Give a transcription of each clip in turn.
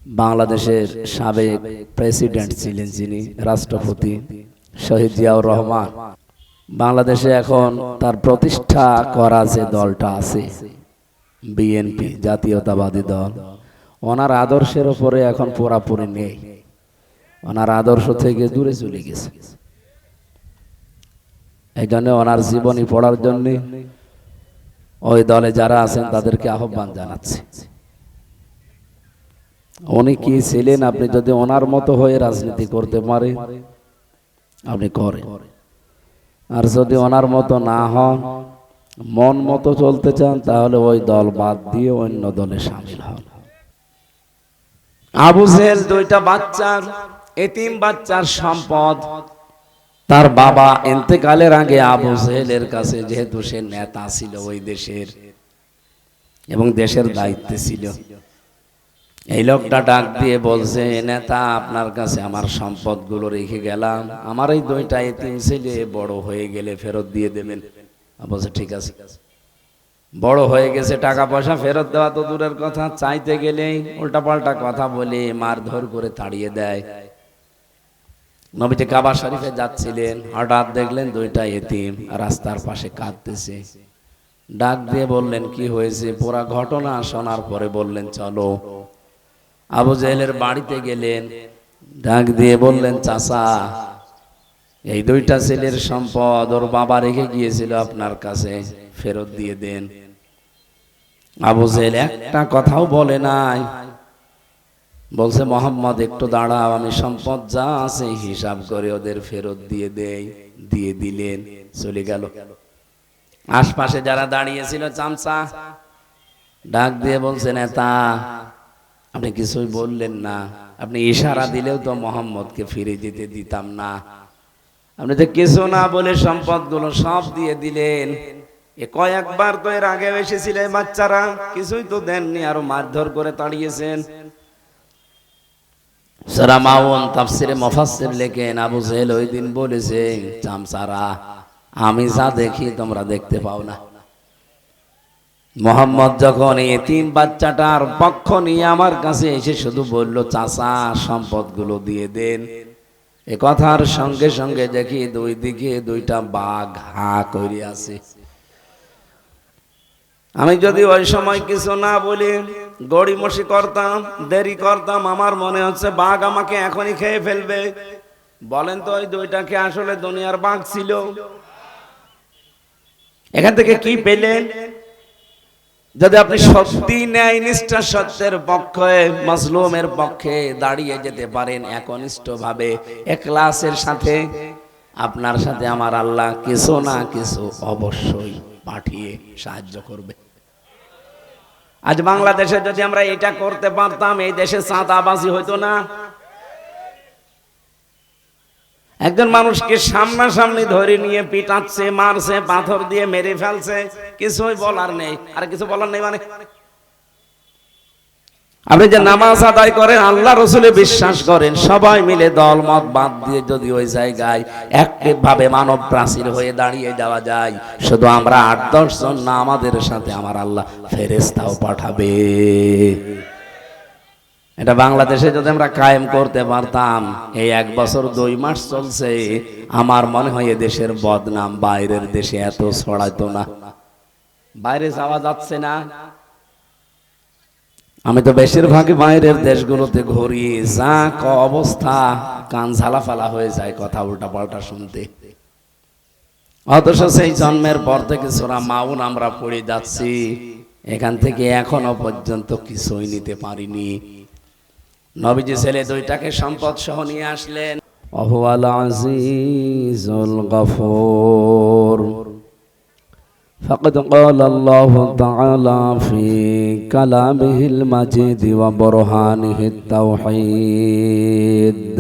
বাংলাদেশের সাবেক প্রেসিডেন্ট ছিলেন যিনি, রাষ্ট্রপতি শহীদ জিয়াউর রহমান। বাংলাদেশে এখন তার প্রতিষ্ঠা করা যে দলটা আছে বিএনপি, জাতীয়তাবাদী দল, ওনার আদর্শের উপরে এখন পুরাপুরি নেই। ওনার আদর্শ থেকে দূরে চলে গেছে। এই জন্য ওনার জীবনী পড়ার জন্য ওই দলে যারা আছেন তাদেরকে আহ্বান জানাচ্ছে। উনি কি ছিলেন, আপনি যদি ওনার মতো হয়ে রাজনীতি করতে পারে আপনি করেন, আর যদি ওনার মতো না হন, মন মতো চলতে চান, তাহলে ওই দল বাদ দিয়ে অন্য দলে শামিল হন। আবু জেহেল দুইটা বাচ্চার, এতিম বাচ্চার সম্পদ। তার বাবা ইন্তেকালের আগে আবু জেহেলের কাছে, যেহেতু সে নেতা ছিল ওই দেশের এবং দেশের দায়িত্বে ছিল, এই লোকটা ডাক দিয়ে বলছে, নেতা আপনার কাছে আমার সম্পদগুলো রেখে গেলাম, আমার এই দুইটা এতিম ছেলে বড় হয়ে গেলে ফেরত দিয়ে দেবেন। বলছে ঠিক আছে। বড় হয়ে গেছে, টাকা পয়সা ফেরত দেওয়া তো দূরের কথা, চাইতে গেলে উল্টাপাল্টা কথা বলে মারধর করে তাড়িয়ে দেয়। নবীজি কাবা শরীফে যাচ্ছিলেন, হঠাৎ দেখলেন দুইটা এতিম রাস্তার পাশে কাঁদতেছে। ডাক দিয়ে বললেন কি হয়েছে? পুরা ঘটনা শোনার পরে বললেন চলো। আবু জেহেলের বাড়িতে গেলেন, ডাক দিয়ে বললেন চাচা, এই দুইটা ছেলের সম্পদ ওর বাবা রেখে গিয়েছিল আপনার কাছে, ফেরত দিয়ে দেন। আবু জেহেল একটা কথাও বলে নাই, বলছে মোহাম্মদ একটু দাঁড়াও, আমি সম্পদ যা আছে হিসাব করে ওদের ফেরত দিয়ে দেই। দিয়ে দিলেন, চলে গেল। আশপাশে যারা দাঁড়িয়েছিল চামচা ডাক দিয়ে বলছে, নেতা আপনি কিছুই বললেন না, আপনি ইশারা দিলেও তো মোহাম্মদকে ফিরে দিতে দিতাম না, আপনি তো কিছু না বলে সম্পদগুলো সব দিয়ে দিলেন। এ কয়েকবার তো এর আগে এসেছিল বাচ্চারা, কিছুই তো দেননি, আরো মারধর করে তাড়িয়েছেন। সূরা মাউন তাফসিরে মুফাসসির লেখেন, আবু জেহেল ওই দিন বলেছে, চামচারা আমি যা দেখি তোমরা দেখতে পাও না। মোহাম্মদ যখন এতিম বাচ্চাটার পক্ষ নিয়ে আমার কাছে এসে শুধু বলল চাচা সম্পদগুলো দিয়ে দেন, এ কথার সঙ্গে সঙ্গে দেখি দুই দিকে দুইটা বাঘ হা করে আছে। আমি যদি ওই সময় কিছু না বলি, গড়িমসি করতাম, দেরি করতাম, আমার মনে হচ্ছে বাঘ আমাকে এখনই খেয়ে ফেলবে। বলেন তো ওই দুইটাকে আসলে দুনিয়ার বাঘ ছিল? এখান থেকে কি পেলেন? যদি আপনি সত্যি ন্যায় নিষ্ঠা সত্যের পক্ষে, মাজলুমের পক্ষে দাঁড়িয়ে যেতে পারেন একনিষ্ঠ ভাবে, ইখলাসের সাথে, আপনার সাথে আমার আল্লাহ কিছু না কিছু অবশ্যই পাঠিয়ে সাহায্য করবে। আজ বাংলাদেশে যদি আমরা এটা করতে পারতাম, এই দেশে চাঁদাবাজি হইতো না। একজন মানুষকে সামনাসামনি ধরে নিয়ে পিটাচ্ছে, মারছে, পাথর দিয়ে মেরে ফেলছে, কিছুই বলার নেই। আর কিছু বলার নেই মানে আপনি যে নামাজ আদায় করেন, আল্লাহ রসুলে বিশ্বাস করেন, সবাই মিলে দল মত বাদ দিয়ে যদি ওই জায়গায় একভাবে মানব প্রাচীর হয়ে দাঁড়িয়ে যাওয়া যায়, শুধু আমরা 8-10 জন না, আমাদের সাথে আমার আল্লাহ ফেরেশতাও পাঠাবে। এটা বাংলাদেশে যদি আমরা কায়েম করতে পারতাম, এই 1 বছর 2 মাস চলছে, আমার মনে হয় এ দেশের বদনাম বাইরের দেশে এত ছড়াইতো না। বাইরে যাওয়া যাচ্ছে না, আমি তো বেশিরভাগই বাইরের দেশগুলোতে ঘুরি, যা অবস্থা, কান ঝালাফালা হয়ে যায় কথা উল্টা পাল্টা শুনতে। অথচ সেই জন্মের পর থেকে সূরা মাউন আমরা পড়ে যাচ্ছি, এখান থেকে এখনো পর্যন্ত কিছুই নিতে পারিনি। নবীজি ছেলে দুইটাকে সম্পদ সহ নিয়ে আসলেন। ওয়াহুয়াল আজিজুল গফুর। فقد قال الله تعالى في كلامه المجيد وبرهانه التوحيد: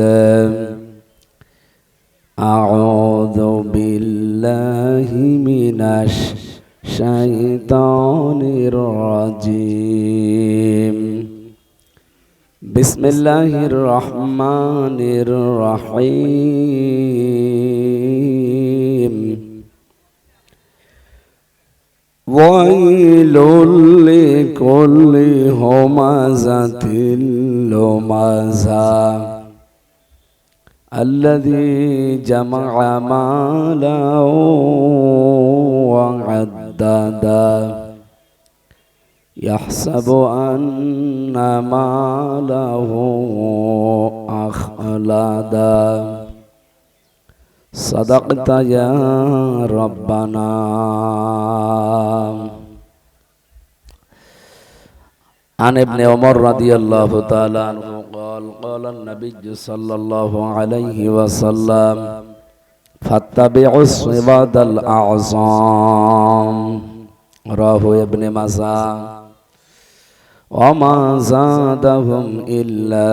أعوذ بالله من الشيطان الرجيم. بسم الله الرحمن الرحيم. ويل لكل همزة لمزا الذي جمع مالا وعددا يحسب أن ماله أخلدا صدقت يا ربنا. عن ابن عمر رضي الله تعالى عنه قال قال النبي صلى الله عليه وسلم فاتبعوا الصراط الأعظم رواه ابن ماجه وما زادهم إلا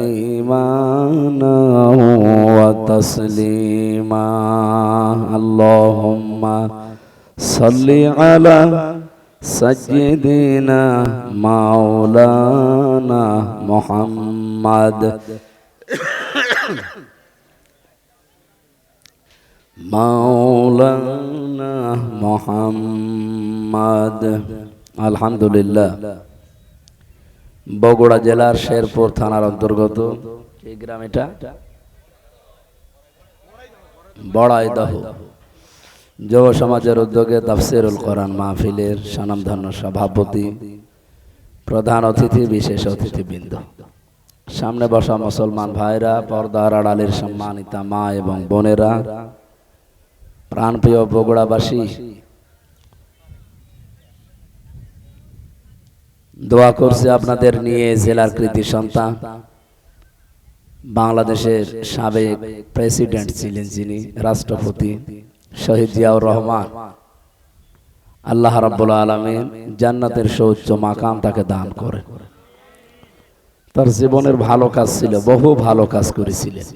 إيمانا وتسليما. اللهم صل على سيدنا مولانا محمد مولانا محمد. আলহামদুলিল্লাহ, বগুড়া জেলার শেরপুর থানার অন্তর্গত এই গ্রাম, এটা বড়াইদহ যুব সমাজের উদ্যোগে তাফসিরুল কোরআন মাহফিলের স্বনামধন্য সভাপতি, প্রধান অতিথি, বিশেষ অতিথিবৃন্দ, সামনে বসা মুসলমান ভাইরা, পর্দার আড়ালের সম্মানিতা মা এবং বোনেরা, প্রাণপ্রিয় বগুড়াবাসী, দোয়া করছে আপনাদের নিয়ে জেলার কৃতি সন্তান, বাংলাদেশের সাবেক প্রেসিডেন্ট ছিলেন যিনি, রাষ্ট্রপতি শহীদ জিয়াউর রহমান, আল্লাহ রাব্বুল আলামিন জান্নাতের সর্বোচ্চ মাকাম তাকে দান করে। তার জীবনের ভালো কাজ ছিল, বহু ভালো কাজ করেছিলেন,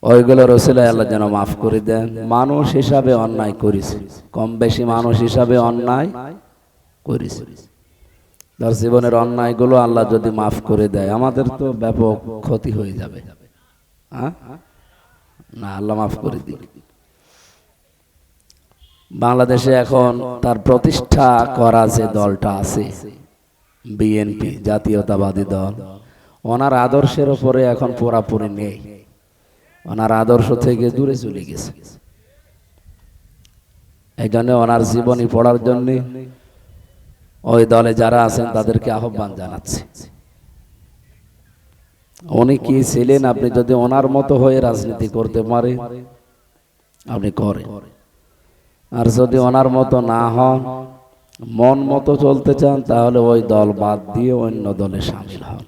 ওইগুলোর ওসিলায় আল্লাহ যেন মাফ করে দেন। মানুষ হিসাবে অন্যায় করেছে, কম বেশি মানুষ হিসাবে অন্যায় করেছে, তার জীবনের অন্যায়গুলো আল্লাহ যদি মাফ করে দেয় আমাদের তো ব্যাপক ক্ষতি হয়ে যাবে। না, আল্লাহ মাফ করে দিক। বাংলাদেশে এখন তার প্রতিষ্ঠা করা যে দলটা আছে বিএনপি, জাতীয়তাবাদী দল, ওনার আদর্শের উপরে এখন পুরাপুরি নেই, ওনার আদর্শ থেকে দূরে চলে গেছে। এই জন্য ওনার জীবনী পড়ার জন্য ওই দলে যারা আছেন তাদেরকে আহ্বান জানাচ্ছে। উনি কি ছিলেন, আপনি যদি ওনার মতো হয়ে রাজনীতি করতে পারে আপনি করেন, আর যদি ওনার মতো না হন, মন মতো চলতে চান, তাহলে ওই দল বাদ দিয়ে অন্য দলে শামিল হন।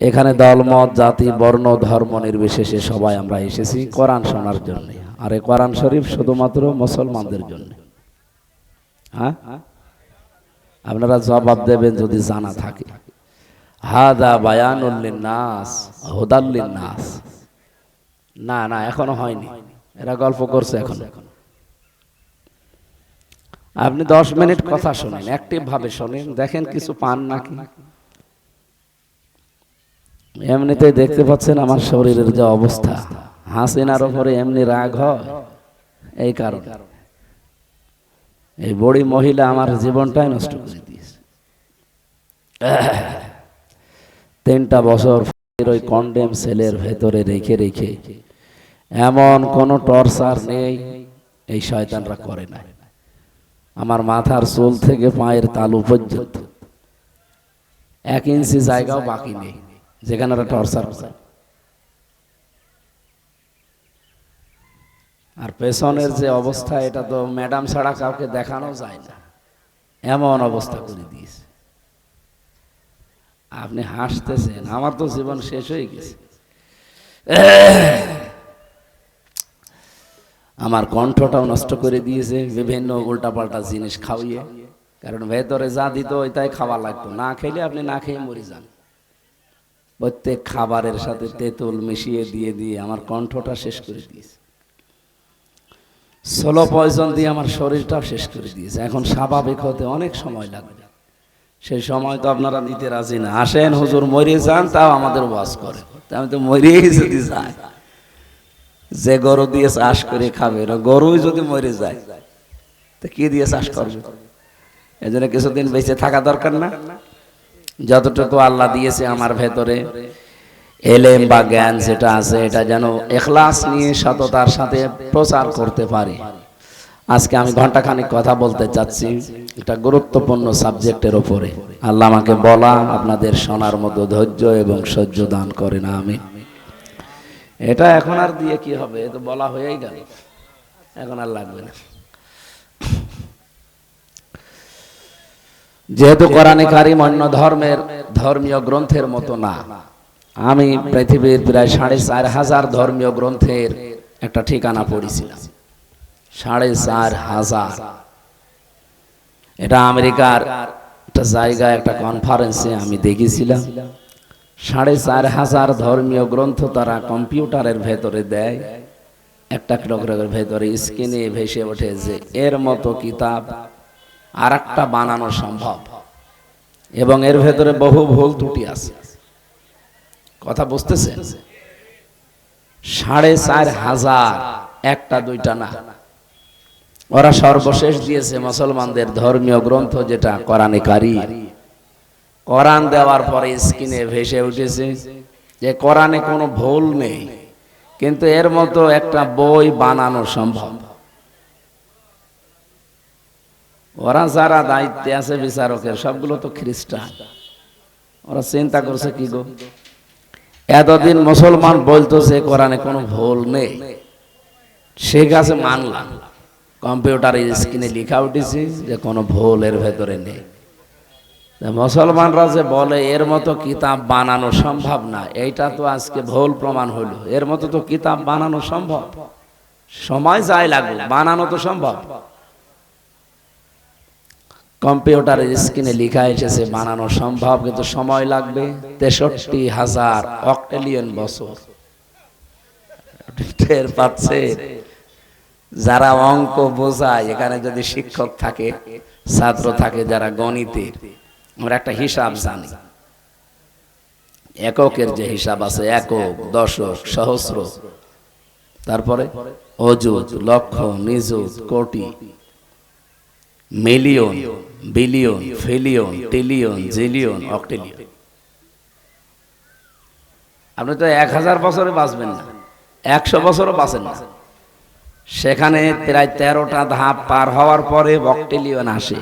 এখানে দলমত, জাতি, বর্ণ, ধর্ম নির্বিশেষে সবাই আমরা এসেছি কোরআন শোনার জন্য, আর এই কোরআন শরীফ শুধুমাত্র মুসলমানদের জন্য। হ্যাঁ, আপনারা জবাব দেবেন যদি জানা থাকে। হাদা বায়ানুল লিন্নাস হুদাল লিন্নাস। না না, এখনো হয়নি, এরা গল্প করছে এখন। আপনি 10 মিনিট কথা শোনেন, অ্যাক্টিভ ভাবে শোনেন, দেখেন কিছু পান নাকি। এমনিতেই দেখতে পাচ্ছেন আমার শরীরের যে অবস্থা, হাসিনার উপরে এমনি রাগ হয়, এই কারণে এই বড়ি মহিলা আমার জীবনটাই নষ্ট করে দিয়েছে। 3টা বছর ওই কন্ডেম সেলের ভেতরে রেখে রেখে এমন কোন টর্চার নেই এই শয়তানরা করে না। আমার মাথার চুল থেকে পায়ের তালু পর্যন্ত 1 ইঞ্চি জায়গাও বাকি নেই যেখানে ওরা টর্চার করে। আর পেছনের যে অবস্থা, এটা তো ম্যাডাম ছাড়া কাউকে দেখানো যায় না, এমন অবস্থা করে দিয়েছে। আপনি হাসতেছেন, আমার তো জীবন শেষ হয়ে গেছে। আমার কণ্ঠটাও নষ্ট করে দিয়েছে বিভিন্ন উল্টাপাল্টা জিনিস খাওয়িয়ে, কারণ ভেতরে যা দিত ওইটাই খাওয়া লাগতো, না খেলে আপনি না খেয়ে মরে যান। প্রত্যেক খাবারের সাথে তেঁতুল মিশিয়ে দিয়ে দিয়ে আমার কণ্ঠটা শেষ করে দিয়েছে। স্লো পয়জন দিয়ে আমার শরীরটাও শেষ করে দিয়েছে। এখন স্বাভাবিক হতে অনেক সময় লাগবে, সেই সময় তো আপনারা দিতে রাজি না। আসেন হুজুর মরে যান, তাও আমাদের ওয়াজ করে। আমি তো মরেই যদি যাই, যে গরু দিয়ে চাষ করে খাবে, গরুই যদি মরে যায় তো কি দিয়ে চাষ করবে? এজন্য কিছুদিন বেঁচে থাকা দরকার না? যতটুকু আল্লাহ দিয়েছে আমার ভেতরে এলেম বা জ্ঞান যেটা আছে, এটা যেন ইখলাস নিয়ে সততার সাথে প্রচার করতে পারি। আজকে আমি ঘন্টাখানিক কথা বলতে চাচ্ছি একটা গুরুত্বপূর্ণ সাবজেক্টের উপরে। আল্লাহ আমাকে বলা, আপনাদের শোনার মতো ধৈর্য এবং সহ্য দান করে না। আমি এটা এখন আর দিয়ে কি হবে, তো বলা হয়েই গেল, এখন আর লাগবে না। যেহেতু কোরআনে কারীম অন্য ধর্মের ধর্মীয় গ্রন্থের মতো না, আমি পৃথিবীর প্রায় ৪৫০০ ধর্মীয় গ্রন্থের একটা ঠিকানা পড়েছিলাম। ৪৫০০। এটা আমেরিকার একটা জায়গায় একটা কনফারেন্সে আমি দেখেছিলাম। ৪৫০০ ধর্মীয় গ্রন্থ তারা কম্পিউটারের ভেতরে দেয়, একটা টকরের ভেতরে স্ক্রিনে ভেসে ওঠে যে এর মতো কিতাব আর একটা বানানো সম্ভব, এবং এর ভেতরে বহু ভুল ত্রুটি আছে। কথা বুঝতেছেন? ৪৫০০, একটা দুইটা না। ওরা সর্বশেষ দিয়েছে মুসলমানদের ধর্মীয় গ্রন্থ যেটা কোরআনে কারীম। কোরআন দেওয়ার পরে স্ক্রিনে ভেসে উঠেছে যে কোরআনে কোনো ভুল নেই, কিন্তু এর মতো একটা বই বানানো সম্ভব। ওরা যারা দায়িত্বে আছে বিচারকের, সবগুলো তো খ্রিস্টান। ওরা চিন্তা করছে কি গো, এতদিন মুসলমান বলতো যে কোরআনে কোনো ভুল নেই, সে কাছে মানলাম, কম্পিউটারের স্ক্রিনে লেখা উঠেছে যে কোনো ভুল এর ভেতরে নেই। মুসলমানরা যে বলে এর মতো কিতাব বানানো সম্ভব না, এইটা তো আজকে ভুল প্রমাণ হলো। এর মতো তো কিতাব বানানো সম্ভব, সময় যাই লাগুক, বানানো তো সম্ভব। কম্পিউটারের স্ক্রিনে লেখা এসেছে বানানো সম্ভব, কিন্তু সময় লাগবে ৬৩,০০০ অক্টেলিয়ন বছর। টের পাচ্ছে? যারা অঙ্ক বোঝায়, এখানে যদি শিক্ষক থাকে, ছাত্র থাকে যারা গণিতের, আমরা একটা হিসাব জানি, এককের যে হিসাব আছে, একক, দশক, সহস্র, তারপরে অযুত, লক্ষ, নিযুত, কোটি, million, billion, pillion, trillion, zillion, অক্টিলিয়ন। আপনি তো ১০০০ বছরে বাঁচবেন না, ১০০ বছরও বাঁচেন না। সেখানে প্রায় ১৩টা ধাপ পার হওয়ার পরে অক্টিলিয়ন আসে।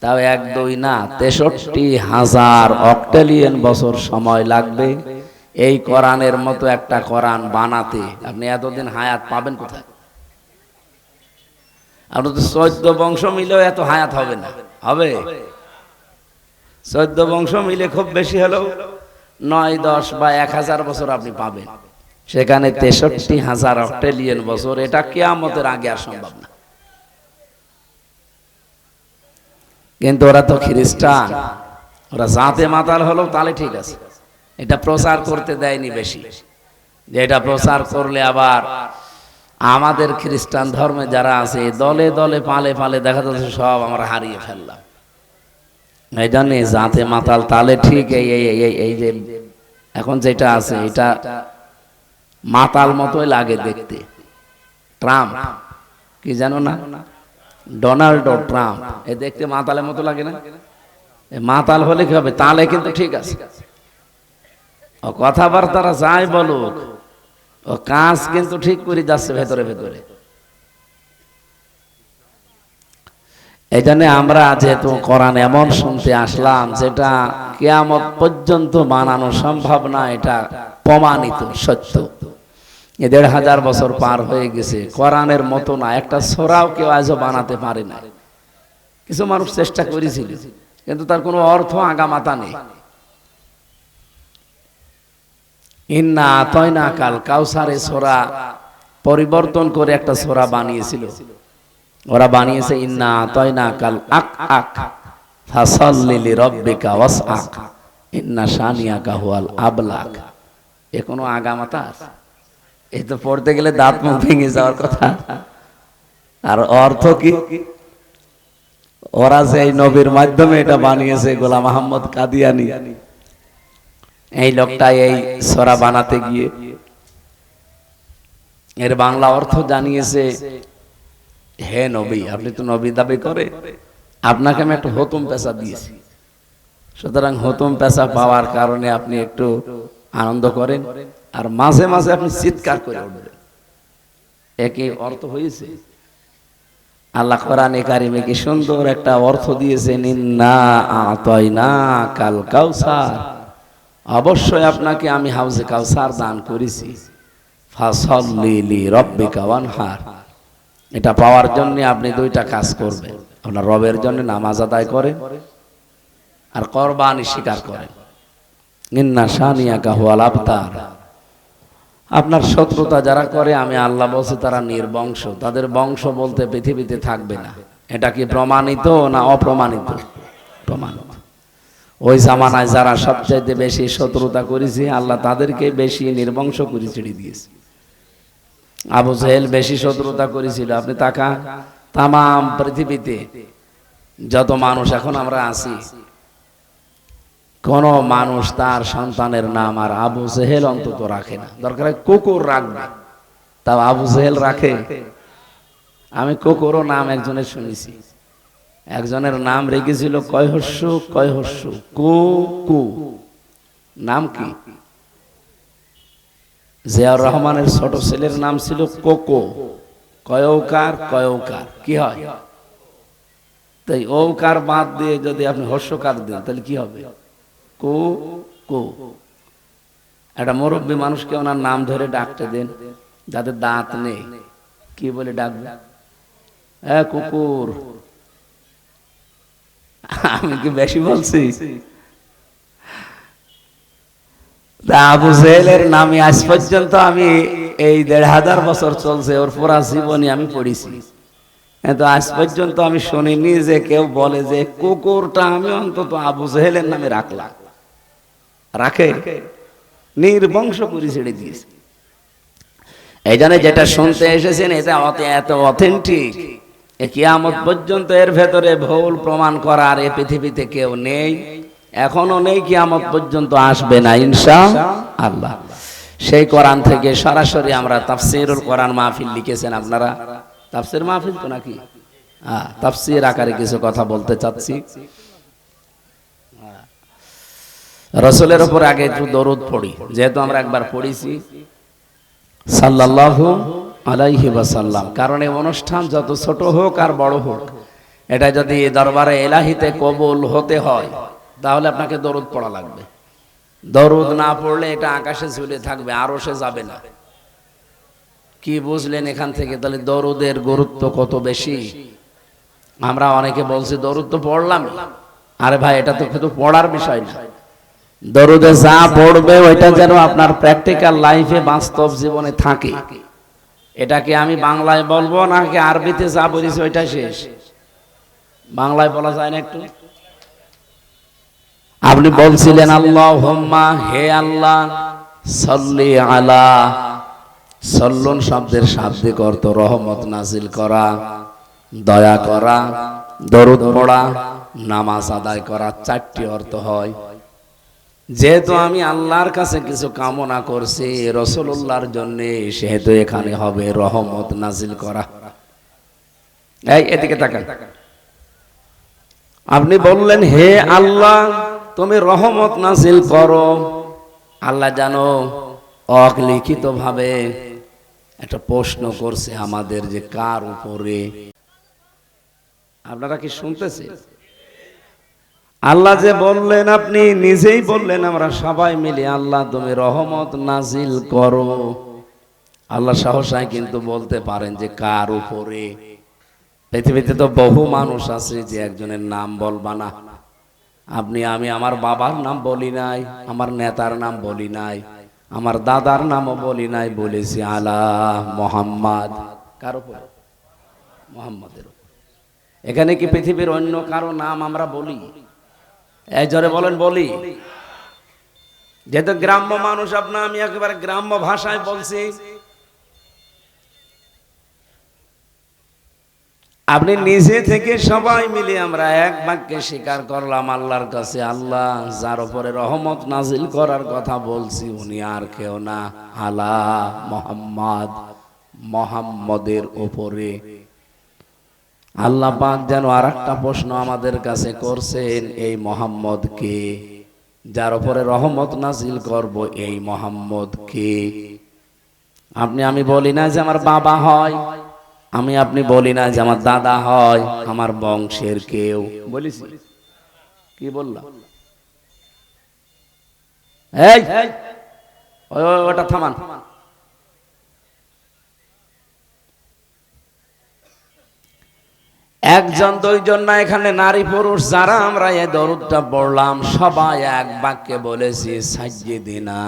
তাও ১ ২ না, ৬৩,০০০ অক্টিলিয়ন বছর সময় লাগবে এই কোরআনের মতো একটা কোরআন বানাতে। আপনি এতদিন হায়াত পাবেন কোথায়? আপনি তো ১৪ বংশ মিলেও এত হায়াত হবে না। হবে? ১৪ বংশ মিলে খুব বেশি হলেও ৯ ১০ বা ১০০০ বছর আপনি পাবেন। সেখানে ৬৩,০০০ অক্টেলিয়ন বছর, এটা কিয়ামতের আগে আর সম্ভব না। কিন্তু ওরা তো খ্রিস্টান, ওরা জাতে মাতাল হলেও তাহলে ঠিক আছে, এটা প্রচার করতে দেয়নি বেশি, যে এটা প্রচার করলে আবার আমাদের খ্রিস্টান ধর্মে যারা আছে দলে দলে পালে পালে দেখা যাচ্ছে সব আমরা হারিয়ে ফেললাম। এই জন্য জাতে মাতাল তালে ঠিক এই যে এখন যেটা আছে, এটা মাতাল মতোই লাগে দেখতে। ট্রাম্প কি জানো না, ডোনাল্ড ট্রাম্প, এ দেখতে মাতালের মতো লাগে না? মাতাল হলে কি হবে, তালে কিন্তু ঠিক আছে, ও কথাবার্তারা যাই বলুক, ও কাজ কিন্তু ঠিক করে যাচ্ছে ভেতরে ভেতরে। এই জন্য আমরা যেহেতু কোরআন এমন শুনতে আসলাম যেটা কিয়ামত পর্যন্ত বানানো সম্ভব না, এটা প্রমাণিত সত্য। ১৫০০ বছর পার হয়ে গেছে, কোরআনের মতো না একটা সূরাও কেউ আজও বানাতে পারে না। কিছু মানুষ চেষ্টা করেছিল, কিন্তু তার কোনো অর্থ আগামাতা নেই। ইন্না আতাইনা কাল কাউসারে সূরা পরিবর্তন করে একটা সূরা বানিয়েছিল। ওরা বানিয়েছে ইন্না আতাইনা কাল আক আক ফাসাল্লি লিরাব্বিকা ওয়াসআক ইন্না শানিয়াকা হুয়াল আবলাক। এ কোনো আগামাতা? এই তো পড়তে গেলে দাঁত মুখ ভেঙে যাওয়ার কথা। আর অর্থ কি? ওরা যে এই নবীর মাধ্যমে এটা বানিয়েছে, গোলাম আহমদ কাদিয়ানি, এই লোকটা এই সূরা বানাতে গিয়ে এর বাংলা অর্থ জানিয়েছে, হে নবী, আপনি তো নবী দাবি করে, আপনাকে আমি একটা হতম পেশা দিয়েছি, সুতরাং হতম পেশা পাওয়ার কারণে আপনি একটু আনন্দ করেন আর মাঝে মাঝে আপনি চিৎকার করে উঠবেন। একই অর্থ হয়েছে। আল্লাহ কোরআনে কারিমে কি সুন্দর একটা অর্থ দিয়েছেন, ইন্না আতাইনা কাল কাউসার, অবশ্যই আপনাকে আমি হাউজে কাউসার দান করেছি, ফাসাল্লি লিরাব্বিকা ওয়ানহার। এটা পাওয়ার জন্য আপনি দুইটা কাজ করবেন, আপনার রবের জন্য নামাজ আদায় করেন আর কুরবানি স্বীকার করেন। ইন্না শানিয়াকা হুয়াল আবতার, আপনার শত্রুতা যারা করে আমি আল্লাহ বলছি তারা নির্বংশ, তাদের বংশ বলতে পৃথিবীতে থাকবে না। এটা কি প্রমাণিত না অপ্রমাণিত? প্রমাণিত। ওই জামানায় যারা সবচাইতে বেশি শত্রুতা করেছে আল্লাহ তাদেরকে বেশি নির্বংশ করে ছেড়ে দিয়েছে। আবু জেহেল বেশি শত্রুতা করেছিল। আপনি তাকান, তামাম পৃথিবীতে যত মানুষ এখন আমরা আছি, কোন মানুষ তার সন্তানের নাম আর আবু জেহেল অন্তত রাখে না। দরকার হয় কুকুর রাখবে, তাও আবু জেহেল রাখে? আমি কুকুরও নাম একজনের শুনেছি, একজনের নাম রেখেছিল কয়হস্যু কয়হস্যু কু কু। নাম কি? জিয়াউর রহমানের ছোট ছেলের নাম ছিল কোকো। কয়ৌকার কয়ৌকার কি হয়? তাই ঔকার বাদ দিয়ে যদি আপনি হস্যকার দেন তাহলে কি হবে? কু কু। একটা মুরব্বী মানুষকে ওনার নাম ধরে ডাকতে দেন, যাদের দাঁত নেই, কি বলে ডাকবে? কুকুর। আমি কি বেশি বলছি? আবু জেহেলের নামে আজ পর্যন্ত আমি এই ১৫০০ বছর চলছে ওর পুরা জীবনী আমি পড়েছি, কিন্তু আজ পর্যন্ত আমি শুনিনি যে কেউ বলে যে কুকুরটা আমি অন্তত আবু জেহেলের নামে রাখলাম। রাখে? নির্বংশ করে ছেড়ে দিয়েছে। এই জন্য যেটা শুনতে এসেছেন এটা এত অথেন্টিক, কিয়ামত পর্যন্ত এর ভেতরে ভুল প্রমাণ করার এ পৃথিবীতে কেউ নেই, এখনো নেই, কিয়ামত পর্যন্ত আসবে না ইনশাআল্লাহ। সেই কোরআন থেকে সরাসরি আমরা তাফসীরুল কোরআন মাহফিল লিখেছেন আপনারা। তাফসীর মাহফিল তো নাকি? তাফসীর আকারে কিছু কথা বলতে চাচ্ছি। রাসূলের উপর আগে একটু দরুদ পড়ি, যেহেতু আমরা একবার পড়েছি সাল্লাল্লাহু আলাইহি ওয়াসাল্লাম। কারণ এই অনুষ্ঠান যত ছোট হোক আর বড় হোক, এটা যদি দরবারে এলাহিতে কবুল হতে হয় তাহলে আপনাকে দরুদ পড়া লাগবে। দরুদ না পড়লে এটা আকাশে ঝুলে থাকবে, আরশে যাবে না। কি বুঝলেন এখান থেকে? তাহলে দরুদের গুরুত্ব কত বেশি। আমরা অনেকে বলছি দরুদ তো পড়লাম, আরে ভাই এটা তো শুধু পড়ার বিষয় না, দরুদে যা পড়বে ওইটা যেন আপনার প্র্যাকটিক্যাল লাইফে বাস্তব জীবনে থাকে। এটাকে আমি বাংলায় বলবো নাকি আরবিতে যা বলেছি ওইটা শেষ? বাংলায় বলা যায় না একটু? আপনি বলছিলেন আল্লাহুম্মা, হে আল্লাহ, সাল্লি আলা, সাল্লুন শব্দের শাব্দিক অর্থ রহমত নাজিল করা, দয়া করা, দরুদ পড়া, নামাজ আদায় করা, চারটি অর্থ হয়। যেহেতু আমি আল্লাহর কাছে কিছু কামনা করছি রাসূলুল্লাহর জন্য, সেহেতু এখানে হবে রহমত নাজিল করা। এই এদিকে তাকান। আপনি বললেন হে আল্লাহ তুমি রহমত নাজিল করো। আল্লাহ জানো অলিখিত ভাবে একটা প্রশ্ন করছে আমাদের, যে কার উপরে? আপনারা কি শুনতেছেন? আল্লাহ যে বললেন, আপনি নিজেই বললেন, আমরা সবাই মিলে আল্লাহ তুমি রহমত নাজিল করো। আল্লাহ সহসায় কিন্তু বলতে পারেন যে কার উপরে। পৃথিবীতে তো বহু মানুষ আছে যে একজনের নাম বলবা না। আপনি আমি আমার বাবার নাম বলি নাই, আমার নেতার নাম বলি নাই, আমার দাদার নামও বলি নাই, বলেছি আলা মোহাম্মদ। কার উপর? মোহাম্মদের উপর। এখানে কি পৃথিবীর অন্য কারো নাম আমরা বলি? এই জোরে বলেন বলি? যেহেতু গ্রাম্য মানুষ আপনার, আমি একেবারে গ্রাম্য ভাষায় বলছি। আপনি নিজে থেকে সবাই মিলে আমরা এক বাক্যে স্বীকার করলাম আল্লাহর কাছে, আল্লাহ যার উপরে রহমত নাজিল করার কথা বলছি উনি আর কেউ না, আলা মোহাম্মদ, মোহাম্মদের উপরে। আল্লাহ পাক যেন আরেকটা প্রশ্ন আমাদের কাছে করছেন, এই মোহাম্মদ কে? যার উপরে রহমত নাজিল করব, এই মোহাম্মদ কে? আমি বলি না যে আমার বাবা হয়, আপনি বলি না যে আমার দাদা হয়, আমার বংশের কেউ বলিস। কি বললাম? এই ওটা থামান। একজন দুইজন না, এখানে নারী পুরুষ যারা আমরা এই দরুদটা পড়লাম সবাই এক বাক্যে বলেছি, সাইয়্যিদিনা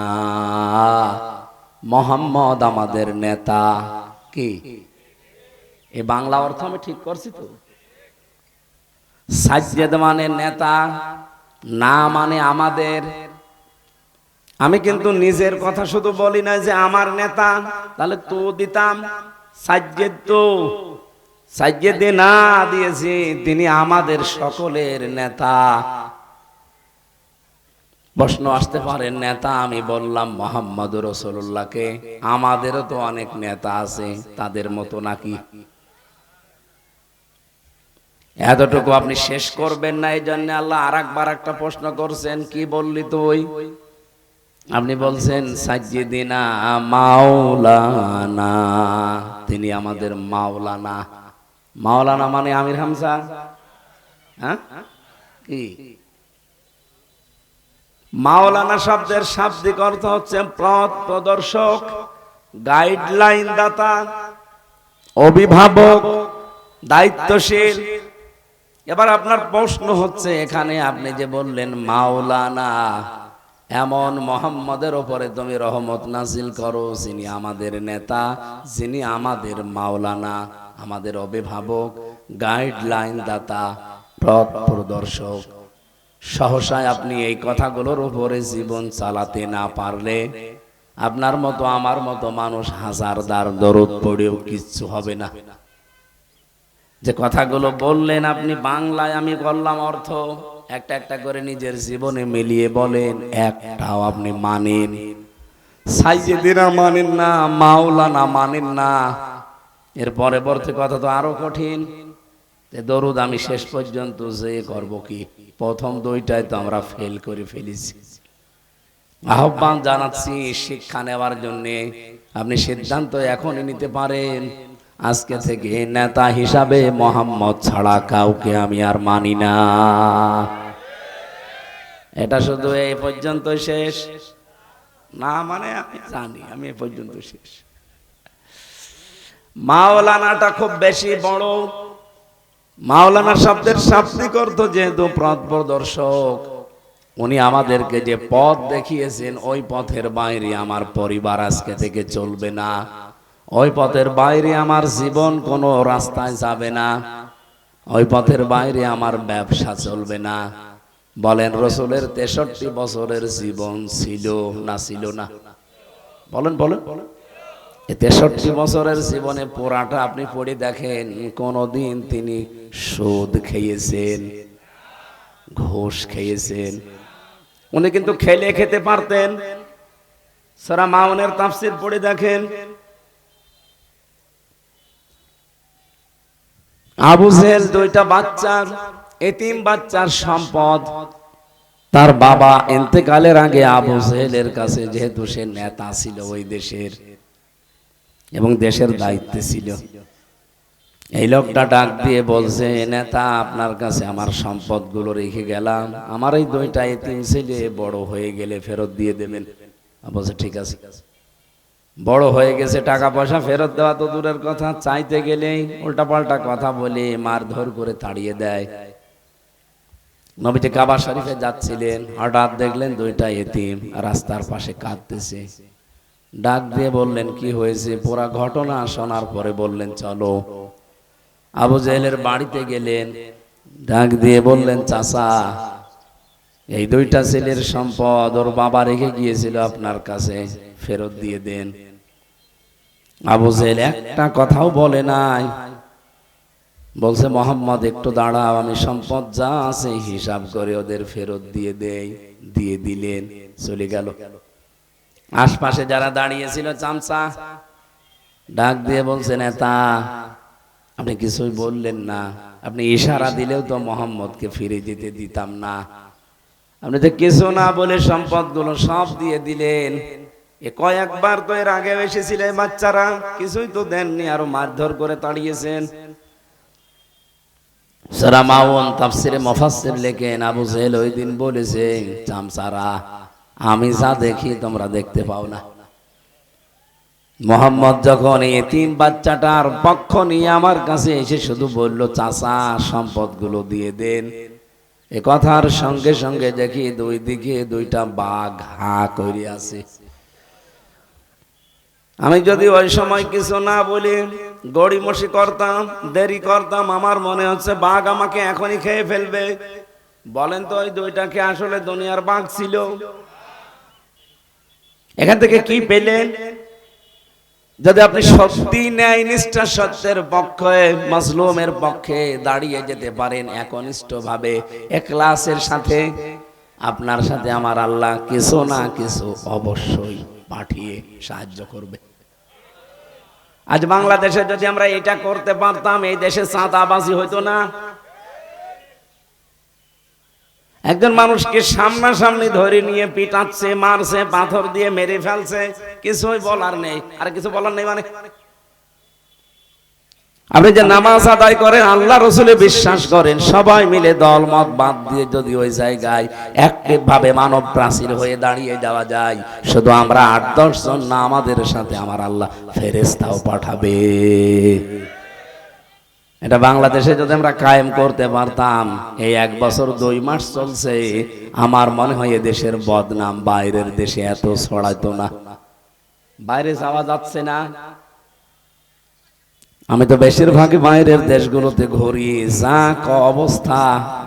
মোহাম্মদ আমাদের নেতা। কি এই বাংলা অর্থ আমি ঠিক করছি তো? সাইয়্যিদ মানে নেতা, না মানে আমাদের। আমি কিন্তু নিজের কথা শুধু বলি না যে আমার নেতা, তাহলে তো দিতাম সাইয়্যিদ, তো সাইয়্যিদিনা দিয়েছি, তিনি আমাদের সকলের নেতা। প্রশ্ন আসতে পারে, নেতা আমি বললাম মুহাম্মদুর রাসূলুল্লাহকে, আমাদেরও তো অনেক নেতা আছে, তাদের মতো নাকি? এতটুকু আপনি শেষ করবেন না, এই জন্য আল্লাহ আরেকবার একটা প্রশ্ন করছেন, কি বললি তুই? আপনি বলছেন সাইয়্যিদিনা মাওলানা, তিনি আমাদের মাওলানা। মাওলানা মানে আমির হামজা। হ্যাঁ, কি মাওলানা শব্দের শাব্দিক অর্থ হচ্ছে পথ প্রদর্শক, গাইডলাইন দাতা, অভিভাবক, দায়িত্বশীল। এবার আপনার প্রশ্ন হচ্ছে, এখানে আপনি যে বললেন মাওলানা, এমন মোহাম্মদের ওপরে তুমি রহমত নাজিল করো যিনি আমাদের নেতা, যিনি আমাদের মাওলানা, আমাদের অভিভাবক, গাইডলাইন দাতা, পথ প্রদর্শক। সহসায় আপনি এই কথাগুলোর উপরে জীবন চালাতে না পারলে আপনার মতো আমার মতো মানুষ হাজারদার দরুদ পড়েও কিচ্ছু হবে না। যে কথাগুলো বললেন আপনি বাংলায়, আমি করলাম অর্থ, একটা একটা করে নিজের জীবনে মিলিয়ে বলেন, একটাও আপনি মানেন? সাইয়্যিদিনা মানেন না, মাওলানা মানেন না। এর পরবর্তী কথা তো আরো কঠিন, যে দরুদ আমি শেষ পর্যন্ত যে করব কি? প্রথম দুইটাই তো আমরা ফেল করে ফেলেছি। আহ্বান জানাচ্ছি শিক্ষা নেওয়ার জন্য, আপনি সিদ্ধান্ত এখনই নিতে পারেন, আজকে থেকে নেতা হিসাবে মোহাম্মদ ছাড়া কাউকে আমি আর মানি না। এটা শুধু এই পর্যন্ত শেষ না, মানে আমি জানি আমি এই পর্যন্ত শেষ। মাওলানাটা খুব বেশি বড়। মাওলানা শব্দের শাব্দিক অর্থ যেহেতু পথ প্রদর্শক, উনি আমাদেরকে যে পথ দেখিয়েছেন, ওই পথের বাইরে আমার পরিবার আজকে থেকে চলবে না, ওই পথের বাইরে আমার জীবন কোনো রাস্তায় যাবে না, ওই পথের বাইরে আমার ব্যবসা চলবে না। বলেন, রসুলের 63 বছরের জীবন ছিল না ছিল না? বলেন বলেন। 63 বছরের জীবনে পুরাটা আপনি পড়ে দেখেন, কোনদিন তিনি সুদ খেয়েছেন, ঘুষ খেয়েছেন? উনি কিন্তু খেলে খেতে পারতেন। সূরা মাউনের তাফসীর পড়ে দেখেন, আবু জেহেল দুইটা বাচ্চার, এতিম বাচ্চার সম্পদ, তার বাবা ইন্তেকালের আগে আবু জেহেলের কাছে, যেহেতু সে নেতা ছিল ওই দেশের এবং দেশের দায়িত্বে ছিল, এই লোকটা ডাক দিয়ে বলছে, নেতা আপনার কাছে আমার সম্পদগুলো রেখে গেলাম, আমার এই দুইটা এতিম ছেলে বড় হয়ে গেলে ফেরত দিয়ে দেবেন। বলছে ঠিক আছে। বড় হয়ে গেছে, টাকা পয়সা ফেরত দেওয়া তো দূরের কথা, চাইতে গেলে উল্টাপাল্টা কথা বলে মারধর করে তাড়িয়ে দেয়। নবীজি কাবা শরীফে যাচ্ছিলেন, হঠাৎ দেখলেন দুইটা এতিম রাস্তার পাশে কাঁদতেছে। ডাক দিয়ে বললেন, কি হয়েছে? পুরা ঘটনা শোনার পরে বললেন, চলো। আবু জেহেলের বাড়িতে গেলেন, ডাক দিয়ে বললেন, চাচা, এই দুইটা ছেলের সম্পদ ওর বাবা রেখে গিয়েছিল আপনার কাছে, ফেরত দিয়ে দেন। আবু জেহেল একটা কথাও বলে নাই, বলছে, মোহাম্মদ একটু দাঁড়াও, আমি সম্পদ যা আছে হিসাব করে ওদের ফেরত দিয়ে দেই। দিয়ে দিলেন, চলে গেল। আশপাশে যারা দাঁড়িয়েছিল চামচা ডাক দিয়ে বলছে, নেতা আপনি কিছুই বললেন না, আপনি ইশারা দিলেও তো মোহাম্মদকে ফিরে যেতে দিতাম না। আপনি তো কিছু না বলে সম্পদগুলো সব দিয়ে দিলেন। এ কয়েকবার তো এর আগে এসেছিলেন বাচ্চারা, কিছুই তো দেননি, আরো মারধর করে তাড়িয়েছেন। সূরা মাউন তাফসিরে মুফাসসির লেখেন, আবু জেহেল ওই দিন বলেছে, চামচারা আমি যা দেখি তোমরা দেখতে পাও না। মোহাম্মদ যখন এতিম বাচ্চাটার পক্ষ নিয়ে আমার কাছে এসে শুধু বলল, চাচা সম্পদগুলো দিয়ে দেন, এ কথার সঙ্গে সঙ্গে দেখি দুই দিকে দুইটা বাঘ হা করে আছে। আমি যদি ওই সময় কিছু না বলি, গড়িমসি করতাম, দেরি করতাম, আমার মনে হচ্ছে বাঘ আমাকে এখনই খেয়ে ফেলবে। বলেন তো ওই দুইটাকে আসলে দুনিয়ার বাঘ ছিল? এখান থেকে কি পেলেন? যদি আপনি সত্যি ন্যায় নিষ্ঠা সত্যের পক্ষে, মাজলুমের পক্ষে দাঁড়িয়ে যেতে পারেন একনিষ্ঠ ভাবে, ইখলাসের সাথে, আপনার সাথে আমার আল্লাহ কিছু না কিছু অবশ্যই পাঠিয়ে সাহায্য করবে। আজ বাংলাদেশে যদি আমরা এটা করতে পারতাম, এই দেশে চাঁদাবাজি হইতো না। একজন মানুষকে সামনাসামনি ধরে নিয়ে পিটাচ্ছে, মারছে, পাথর দিয়ে মেরে ফেলছে, কিছুই বলার নেই। আর কিছু বলার নেই মানে আপনি যে নামাজ আদায় করেন, আল্লাহ রসুলে বিশ্বাস করেন, সবাই মিলে দল মত বাদ দিয়ে যদি ওই জায়গায় একভাবে মানব প্রাচীর হয়ে দাঁড়িয়ে যাওয়া যায়, শুধু আমরা 8-10 জন না, আমাদের সাথে আমার আল্লাহ ফেরেশতাও পাঠাবে। এটা বাংলাদেশে যদি আমরা কায়েম করতে পারতাম, এই 1 বছর 2 মাস চলছে, আমার মনে হয় এ দেশের বদনাম বাইরের দেশে এত ছড়াইতো না। বাইরে যাওয়া যাচ্ছে না, আমি তো বেশিরভাগই বাইরের দেশগুলোতে ঘুরি, যা অবস্থা,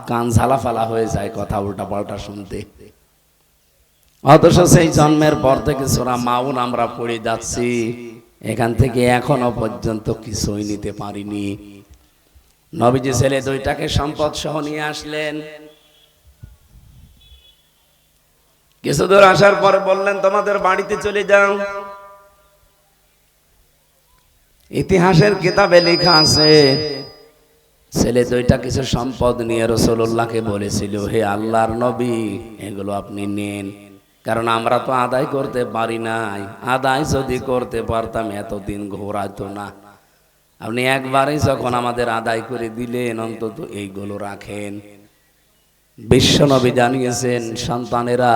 কান ঝালাফালা হয়ে যায় কথা উল্টা পাল্টা শুনতে। অথচ সেই জন্মের পর থেকে সূরা মাউন আমরা পড়ে যাচ্ছি, এখান থেকে এখনো পর্যন্ত কিছুই নিতে পারিনি। নবীজি ছেলে দুইটাকে সম্পদ সহ নিয়ে আসলেন। কিছু দূর আসার পরে বললেন, তোমাদের বাড়িতে চলে যাও। ইতিহাসের কিতাবে লেখা আছে, ছেলে দুইটা কিছু সম্পদ নিয়ে রাসূলুল্লাহকে বলেছিল, হে আল্লাহর নবী, এগুলো আপনি নেন, কারণ আমরা তো আদায় করতে পারি নাই। আদায় যদি করতে পারতাম এতদিন ঘোরাতো না। আপনি একবারই যখন আমাদের আদায় করে দিলেন, অন্তত এইগুলো রাখেন। বিশ্বনবী জানিয়েছেন, সন্তানেরা,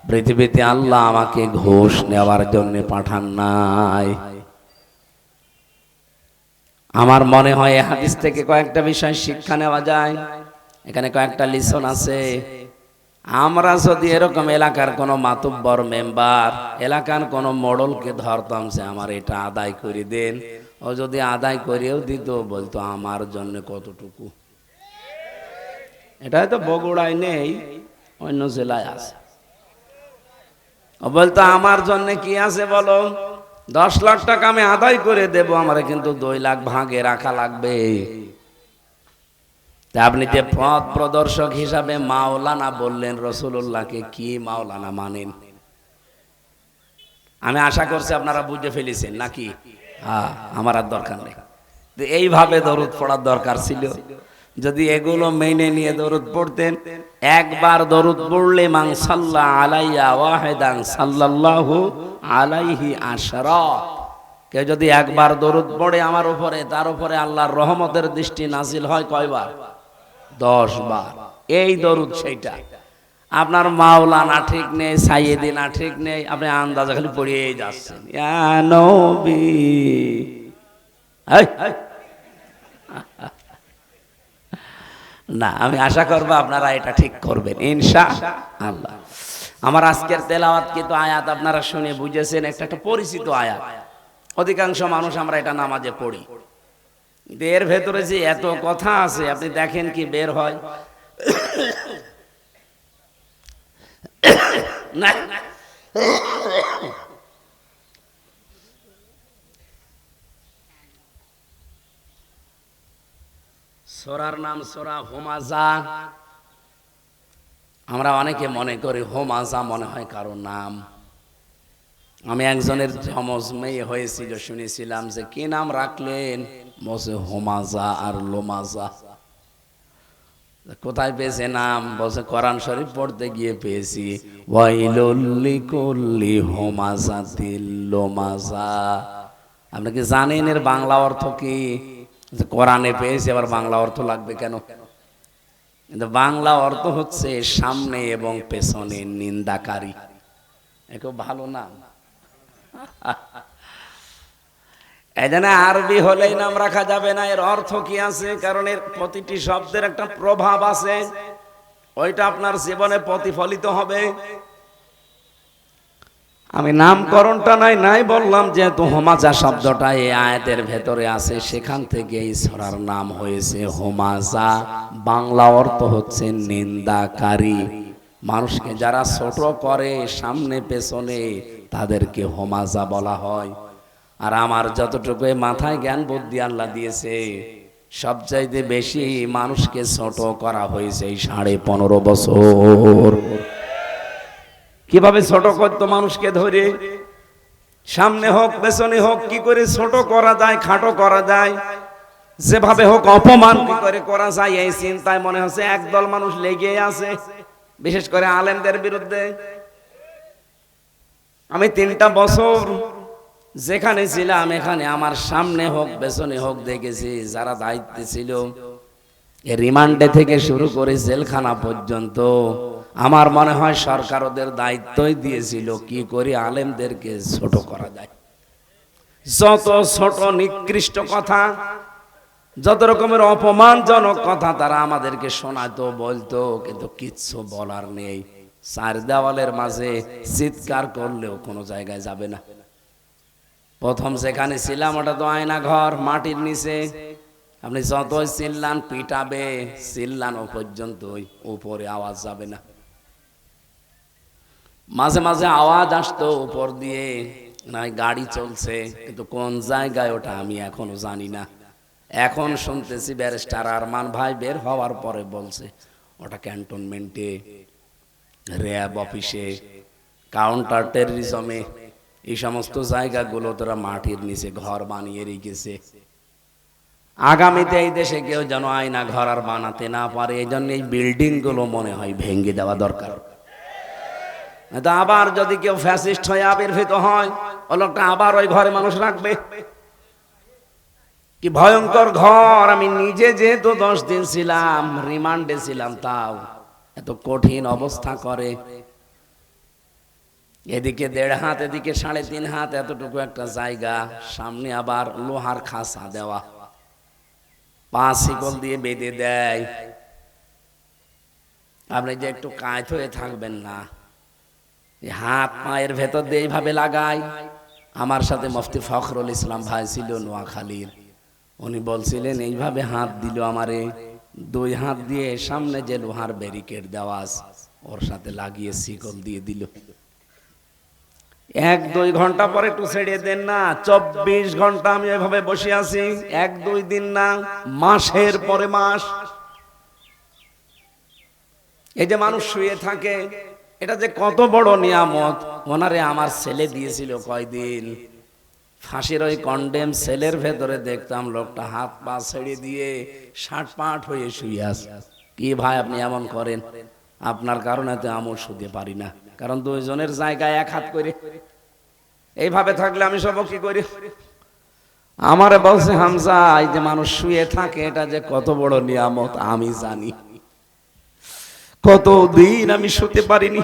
পৃথিবীতে আল্লাহ আমাকে ঘুষ নেওয়ার জন্য পাঠান নাই। আমার মনে হয় এই হাদিস থেকে কয়েকটা বিষয় শিক্ষা নেওয়া যায়। এখানে কয়েকটা লিসন আছে। আমরা যদি এরকম এলাকার কোনো মাতুব্বর মেম্বার, এলাকার কোনো মোড়লকে ধরতাম যে আমার এটা আদায় করে দেন, ও যদি আদায় করেও দিত, বলতো আমার জন্য কতটুকু। এটা হয়তো বগুড়ায় নেই, অন্য জেলায় আছে। ও বলতো আমার জন্য কি আছে বলো, 10 লাখ টাকা আমি আদায় করে দেব, আমার কিন্তু 2 লাখ ভাগে রাখা লাগবে। তা আপনি যে পথ প্রদর্শক হিসাবে মাওলানা বললেন রাসূলুল্লাহকে, কি মাওলানা মানেন? আমি আশা করছি আপনারা বুঝে ফেলেছেন নাকি? হ্যাঁ, আমার আর দরকার নেই। এইভাবে দরুদ পড়ার দরকার ছিল। যদি এগুলো মেনে নিয়ে দরুদ পড়তেন, একবার দরুদ পড়লে মান সাল্লা আলাইয়া ওয়াহিদান সাল্লাল্লাহু আলাইহি আশরা, কেউ যদি একবার দরুদ পড়ে আমার উপরে, তার উপরে আল্লাহর রহমতের দৃষ্টি নাজিল হয় কয়বার? 10 বার। এই দরুদ সেইটা। আপনার মাওলানা ঠিক নেই, সাইয়েদি না ঠিক নেই, আপনি আন্দাজে খালি পড়িয়েই যাচ্ছেন, ইয়া নবী। না, আমি আশা করব আপনারা এটা ঠিক করবেন ইনশাআল্লাহ। আমার আজকের তেলাওয়াত কিন্তু আয়াত আপনারা শুনে বুঝেছেন, একটা পরিচিত আয়াত। অধিকাংশ মানুষ আমরা এটা নামাজে পড়ি, কিন্তু এর ভেতরে যে এত কথা আছে, আপনি দেখেন কি বের হয় না। সূরার নাম সূরা হুমাযা। আমরা অনেকে মনে করি হুমাযা মনে হয় কারো নাম। আমি একজনের জমজ মেয়ে হয়েছিল, শুনেছিলাম যে কি নাম রাখলেন, বলছে হোমাজা আর লোমাজা। কোথায় পেয়েছে নাম? বলছে কোরআন শরীফ পড়তে গিয়ে পেয়েছি, ওয়াইলুল লিকুল্লি হোমাজাতিল লোমাজা। আপনি কি জানেন এর বাংলা অর্থ কি? কোরআনে পেয়েছে, আবার বাংলা অর্থ লাগবে কেন? কিন্তু বাংলা অর্থ হচ্ছে সামনে এবং পেছনে নিন্দাকারী। খুব ভালো নাম। এই জন্য আরবি হলেই নাম রাখা যাবে না, এর অর্থ কি আছে, কারণ এর প্রতিটি শব্দের একটা প্রভাব আছে, ওইটা আপনার জীবনে প্রতিফলিত হবে। আমি নামকরণটা নাই বললাম, যেহেতু হোমাজা শব্দটা এই আয়াতের ভেতরে আছে, সেখান থেকে এই সূরার নাম হয়েছে হোমাজা। বাংলা অর্থ হচ্ছে নিন্দাকারী। মানুষকে যারা ছোট করে সামনে পেছনে, তাদেরকে হোমাজা বলা হয়। আর আমার যতটুকু মাথায় জ্ঞান বুদ্ধি আল্লাহ দিয়েছে, সবচাইতে বেশি মানুষকে ছোট করা হয়েছে এই 15.5 বছর। কিভাবে ছোট করতো মানুষকে ধরে, সামনে হোক পেছনে হোক, কি করে ছোট করা যায়, খাটো করা যায়, যেভাবে হোক অপমান কি করে করা যায়, এই চিন্তায় মনে হচ্ছে একদল মানুষ লেগে আছে, বিশেষ করে আলেমদের বিরুদ্ধে। আমি 3টা বছর যেখানে ছিলাম, এখানে আমার সামনে হোক পেছনে হোক দেখেছি যারা দায়িত্বে ছিল, রিমান্ডে থেকে শুরু করে জেলখানা পর্যন্ত, আমার মনে হয় সরকার ওদের দায়িত্বই দিয়েছিল কি করে আলেমদেরকে ছোট করা যায়। যত ছোট নিকৃষ্ট কথা, যত রকমের অপমানজনক কথা তারা আমাদেরকে শোনাতো, বলতো, কিন্তু কিচ্ছু বলার নেই। 4 দেওয়ালের মাঝে চিৎকার করলেও কোনো জায়গায় যাবে না। প্রথম যেখানে ছিলাম ওটা তো আয়না ঘর, মাটির নিচে। আপনি যতই চিল্লান, পিটাবে, চিল্লানো পর্যন্তই, উপরে আওয়াজ যাবে না। মাঝে মাঝে আওয়াজ আসতো উপর দিয়ে, নাই গাড়ি চলছে, কিন্তু কোন জায়গায় ওটা আমি এখনো জানি না। এখন শুনতেছি ব্যারিস্টার আরমান ভাই বের হওয়ার পরে বলছে ওটা ক্যান্টনমেন্টে, র্যাব অফিসে, কাউন্টার টেররিজমে, এই সমস্ত জায়গাগুলো তারা মাটির নিচে ঘর বানিয়ে রেখেছে। আগামীতে এই দেশে কেউ যেন আয়না ঘর আর বানাতে না পারে, এই জন্য এই বিল্ডিং গুলো মনে হয় ভেঙে দেওয়া দরকার। আবার যদি কেউ ফ্যাসিস্ট হয়ে আবির্ভূত হয়, ও লোকটা আবার ওই ঘরে মানুষ রাখবে। কি ভয়ঙ্কর ঘর! আমি নিজে যেহেতু 10 দিন ছিলাম, রিমান্ডে ছিলাম, তাও এত কঠিন অবস্থা করে। এদিকে 1.5 হাত, এদিকে 3.5 হাত, এতটুকু একটা জায়গা, সামনে আবার লোহার খাঁচা দেওয়া, 5 শিকল দিয়ে বেঁধে দেয়। আপনি যে একটু কায়ত হয়ে থাকবেন না, হাত পায়ের ভেতর দিয়ে এইভাবে লাগায়। আমার সাথে মুফতি ফখরুল ইসলাম ভাই ছিল নোয়াখালীর, উনি বলছিলেন এইভাবে হাত দিল আমারে, 2 হাত দিয়ে সামনে যে লোহার ব্যারিকেড দেওয়া আছে ওর সাথে লাগিয়ে শিকল দিয়ে দিল। 1-2 ঘন্টা পরে একটু ছেড়ে দেন না, 24 ঘন্টা আমি এভাবে বসে আছি। 1-2 দিন না, মাসের পরে মাস। এই যে মানুষ শুয়ে থাকে, এটা যে কত বড় নিয়ামত। ওনারে আমার ছেলে দিয়েছিল কয়দিন, ফাঁসির ওই কন্ডেম সেলের ভেতরে দেখতাম লোকটা হাত পা ছেড়ে দিয়ে 60 পাট হয়ে শুয়ে আছে। কি ভাই আপনি এমন করেন? আপনার কারণে তো আমল শুতে পারি না, কারণ 2 জনের জায়গায় 1 হাত করে। এইভাবে থাকলে আমি সব কি করি? আমারে বলছে হামজা, এই যে মানুষ শুয়ে থাকে এটা যে কত বড় নিয়ামত আমি জানি। কতদিন আমি শুতে পারিনি।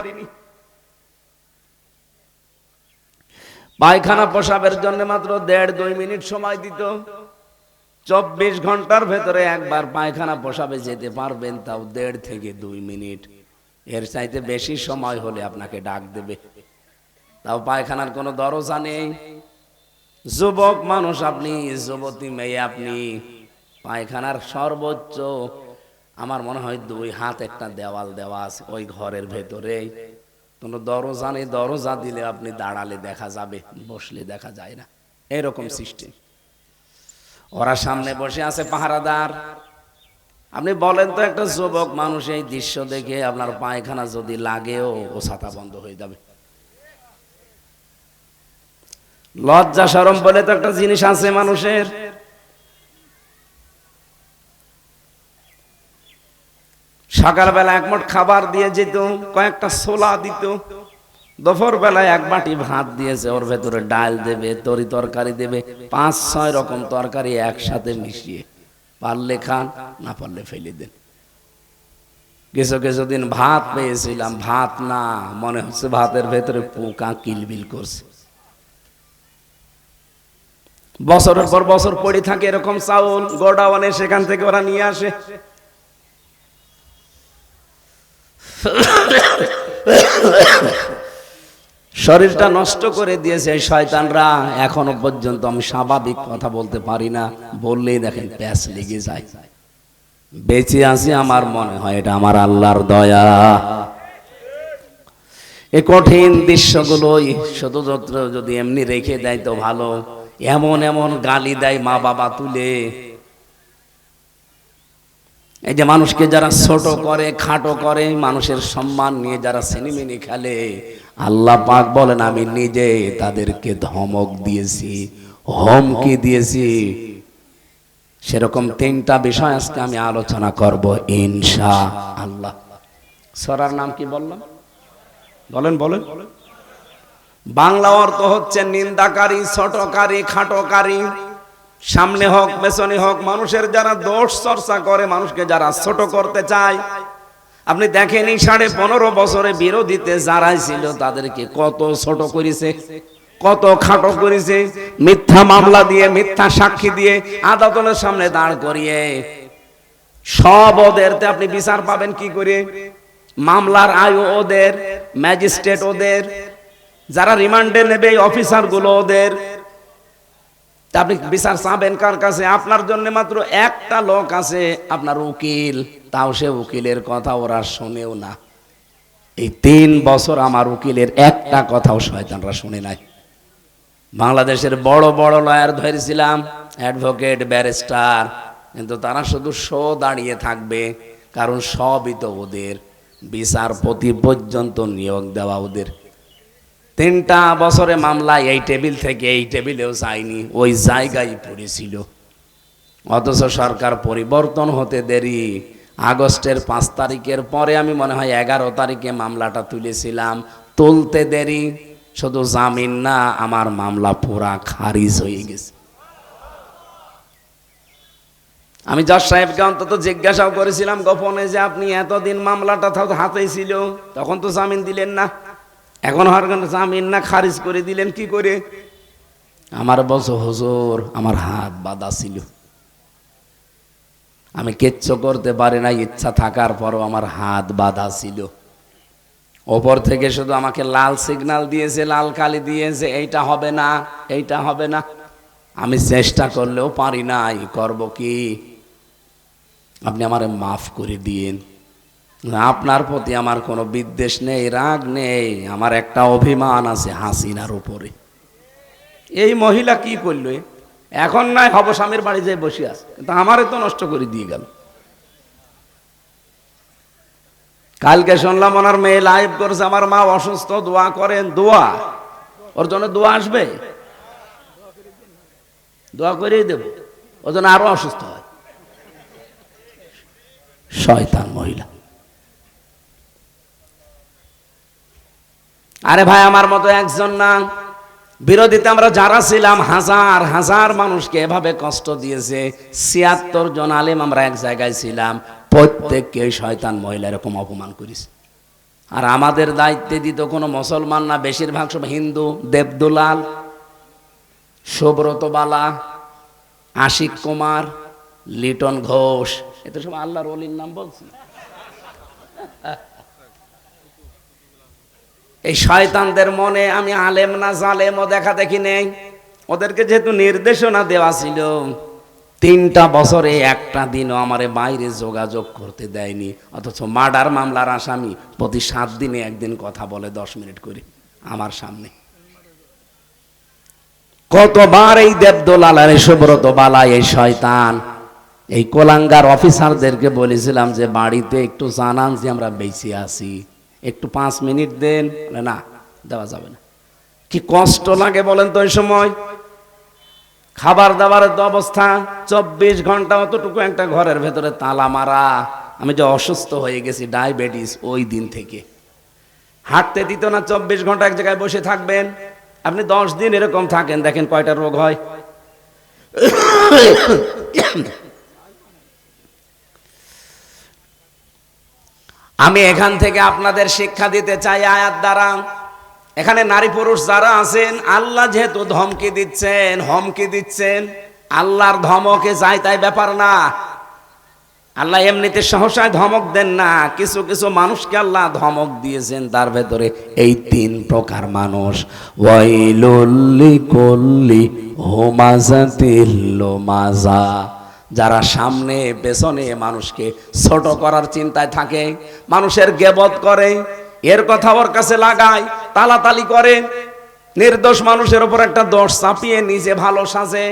পায়খানা পেশাবের জন্য মাত্র 1.5-2 মিনিট সময় দিত। 24 ঘন্টার ভেতরে একবার পায়খানা পেশাবে যেতে পারবেন, তাও 1.5 থেকে 2 মিনিট। এর চাইতে বেশি সময় হলে আপনাকে ডাক দেবে, তাও পায়খানার কোনো দরজা নেই। যুবক মানুষ আপনি, যুবতী মেয়ে আপনি, পায়খানার সর্বোচ্চ আমার মনে হয় 2 হাত একটা দেওয়াল দেওয়া আছে ওই ঘরের ভেতরে। কোনো দরজা নেই, দরজা দিলে আপনি দাঁড়ালে দেখা যাবে, বসলে দেখা যায় না, এরকম সিস্টেম। ওরা সামনে বসে আছে পাহারাদার। আপনি বলেন তো, একটা যুবক মানুষ এই দৃশ্য দেখে আপনার পায়খানা যদি লাগেও, ও ছাতা বন্ধ হয়ে যাবে। লজ্জা শরম বলে তো একটা জিনিস আছে মানুষের। সকালবেলা এক মুঠ খাবার দিয়ে যেত, কয়েকটা ছোলা দিত। দুপুর বেলায় এক বাটি ভাত দিয়েছে, ওর ভেতরে ডাল দেবে, তরি তরকারি দেবে, 5-6 রকম তরকারি একসাথে মিশিয়ে, পারলে খান, না পারলে ফেলে দেন। কিছু কিছুদিন ভাত পেয়েছিলাম, ভাত না, মনে হচ্ছে ভাতের ভেতরে পোকা কিলবিল করছে। বছরের পর বছর পড়ে থাকে এরকম চাউল গোডাউনে, সেখান থেকে ওরা নিয়ে আসে। শরীরটা নষ্ট করে দিয়েছে এই শয়তানরা। এখনো পর্যন্ত আমি স্বাভাবিক কথা বলতে পারি না, বললেই দেখেন প্যাঁচ লেগে যায়। বেঁচে আছি, আমার মনে হয় এটা আমার আল্লাহর দয়া। এই কঠিন দৃশ্যগুলোই শুধু যদি এমনি রেখে দেয় তো ভালো। এমন এমন গালি দেয় মা বাবা তুলে। এই যে মানুষকে যারা ছোট করে, খাটো করে, মানুষের সম্মান নিয়ে যারা সিনেমিনি খেলে, আল্লাহ পাক বলেন আমি নিজে তাদেরকে ধমক দিয়েছি, হুমকি দিয়েছি। সেরকম 3টা বিষয় আজকে আমি আলোচনা করব ইনশাআল্লাহ। সূরার নাম কি বললাম? বলেন বলেন। বাংলা অর্থ হচ্ছে নিন্দাকারী, ছোটকারী, খাটোকারী। সামনে হোক পেছনে হোক, মানুষের যারা দোষ চর্চা করে, মানুষকে যারা ছোট করতে চায়। আপনি দেখেনি 15.5 বছরে বিরোধীতে যারাই ছিল তাদেরকে কত ছোট করেছে, কত খাটো করেছে। মিথ্যা মামলা দিয়ে, মিথ্যা সাক্ষী দিয়ে আদালতের সামনে দাঁড় করিয়ে সব ওদেরতে আপনি বিচার পাবেন কি করে? মামলার আয়ু ওদের, ম্যাজিস্ট্রেট ওদের, যারা রিমান্ডে নেবে অফিসার গুলো ওদের। আপনি বিচার চাবেন কার কাছে? আপনার জন্য মাত্র একটা লোক আছে, আপনার উকিল। তাও সে উকিলের কথা ওরা শোনেও না। এই 3 বছর আমার উকিলের একটা কথাও শয়তানরা শুনে নাই। বাংলাদেশের বড় বড় লয়ার ধরেছিলাম, অ্যাডভোকেট, ব্যারিস্টার, কিন্তু তারা শুধু শো দাঁড়িয়ে থাকবে, কারণ সবই তো ওদের। বিচারপতি পর্যন্ত নিয়োগ দেওয়া ওদের। 3টা বছরে মামলা এই টেবিল থেকে এই টেবিলেও যায়নি, ওই জায়গায় পড়েছিল। অথচ সরকার পরিবর্তন হতে দেরি। আগস্টের 5 তারিখের পরে আমি মনে হয় 11 তারিখে মামলাটা তুলেছিলাম, তুলতে দেরি। শুধু জামিন না, আমার মামলা পুরা খারিজ হয়ে গেছে। আমি জজ সাহেবকে অন্তত জিজ্ঞাসাও করেছিলাম গোপনে যে আপনি এতদিন মামলাটা হাতেই ছিল, তখন তো জামিন দিলেন না, এখন জামিন না খারিজ করে দিলেন কি করে? আমার বলছে হুজুর আমার হাত বাঁধা ছিল, আমি কিচ্ছু করতে পারি না, ইচ্ছা থাকার পরও আমার হাত বাঁধা ছিল। ওপর থেকে শুধু আমাকে লাল সিগন্যাল দিয়েছে, লাল কালি দিয়েছে, এইটা হবে না, এইটা হবে না। আমি চেষ্টা করলেও পারি নাই, করব কি? আপনি আমারে মাফ করে দিন। আপনার প্রতি আমার কোনো বিদ্বেষ নেই, রাগ নেই, আমার একটা অভিমান আছে হাসিনার উপরে। এই মহিলা কি করলো? এখন নাই হব স্বামীর বাড়ি যেয়ে বসে আছে, কিন্তু আমারে তো নষ্ট করে দিয়ে গেল। কালকে শুনলাম ওনার মেয়ে লাইভ করছে, আমার মা অসুস্থ, দোয়া করেন। দোয়া? ওর জন্য দোয়া আসবে? দোয়া করেই দেব, ওর জন্য আরো অসুস্থ হয়। শয়তান মহিলা। আরে ভাই, আমার মতো একজন না, বিরোধীতে আমরা যারা ছিলাম হাজার হাজার মানুষকে এভাবে কষ্ট দিয়েছে। 76 জন আলেম আমরা এক জায়গায় ছিলাম, প্রত্যেককে শয়তান মহিলা এরকম অপমান করেছে। আর আমাদের দায়িত্বে দিত কোনো মুসলমান না, বেশিরভাগ সব হিন্দু। দেবদুলাল, সুব্রত বালা, আশিক কুমার, লিটন ঘোষ, এত সব আল্লাহর ওলির নাম বলছি। এই শয়তানদের মনে আমি আলেম না জালেম ও দেখা দেখি নেই। ওদেরকে যেহেতু নির্দেশনা দেওয়া ছিল, 3টা বছরে একটা দিনও আমারে বাইরে যোগাযোগ করতে দেয়নি। অথচ মার্ডার মামলার আসামি প্রতি 7 দিনে একদিন কথা বলে 10 মিনিট করে আমার সামনে। কতবার এই দেবদোলাল আর সুব্রত বালা, এই শয়তান, এই কোলাঙ্গার অফিসারদেরকে বলেছিলাম যে বাড়িতে একটু জানান যে আমরা বেঁচে আছি, একটু 5 মিনিট দেন। না, দেওয়া যাবে না। কি কষ্ট লাগে বলেন তো? ওই সময় খাবার দাবারের তো অবস্থা, 24 ঘন্টা অতটুকু একটা ঘরের ভেতরে তালা মারা, আমি যে অসুস্থ হয়ে গেছি ডায়াবেটিস, ওই দিন থেকে হাঁটতে দিত না। 24 ঘন্টা এক জায়গায় বসে থাকবেন। আপনি 10 দিন এরকম থাকেন, দেখেন কয়টা রোগ হয়। আমি এখান থেকে আপনাদের শিক্ষা দিতে চাই আয়াত দ্বারা। এখানে নারী পুরুষ যারা আছেন, আল্লাহ যেহেতু ধমকি দিচ্ছেন, হুমকি দিচ্ছেন, আল্লাহর ধমকে যায় তাই ব্যাপার না। আল্লাহ এমনিতে সহসায় ধমক দেন না, কিছু কিছু মানুষকে আল্লাহ ধমক দিয়েছেন। তার ভেতরে এই 3 প্রকার মানুষ। ওয়াইলুল লিকুল্লি হুমাযাতিল লুমাযা, যারা সামনে পেছনে মানুষকে ছোট করার চিন্তায় থাকে, মানুষের গীবত করে, এর কথা ওর কাছে লাগায়, তালাতালি করে, নির্দোষ মানুষের উপর একটা দোষ চাপিয়ে নিজে ভালো সাজে।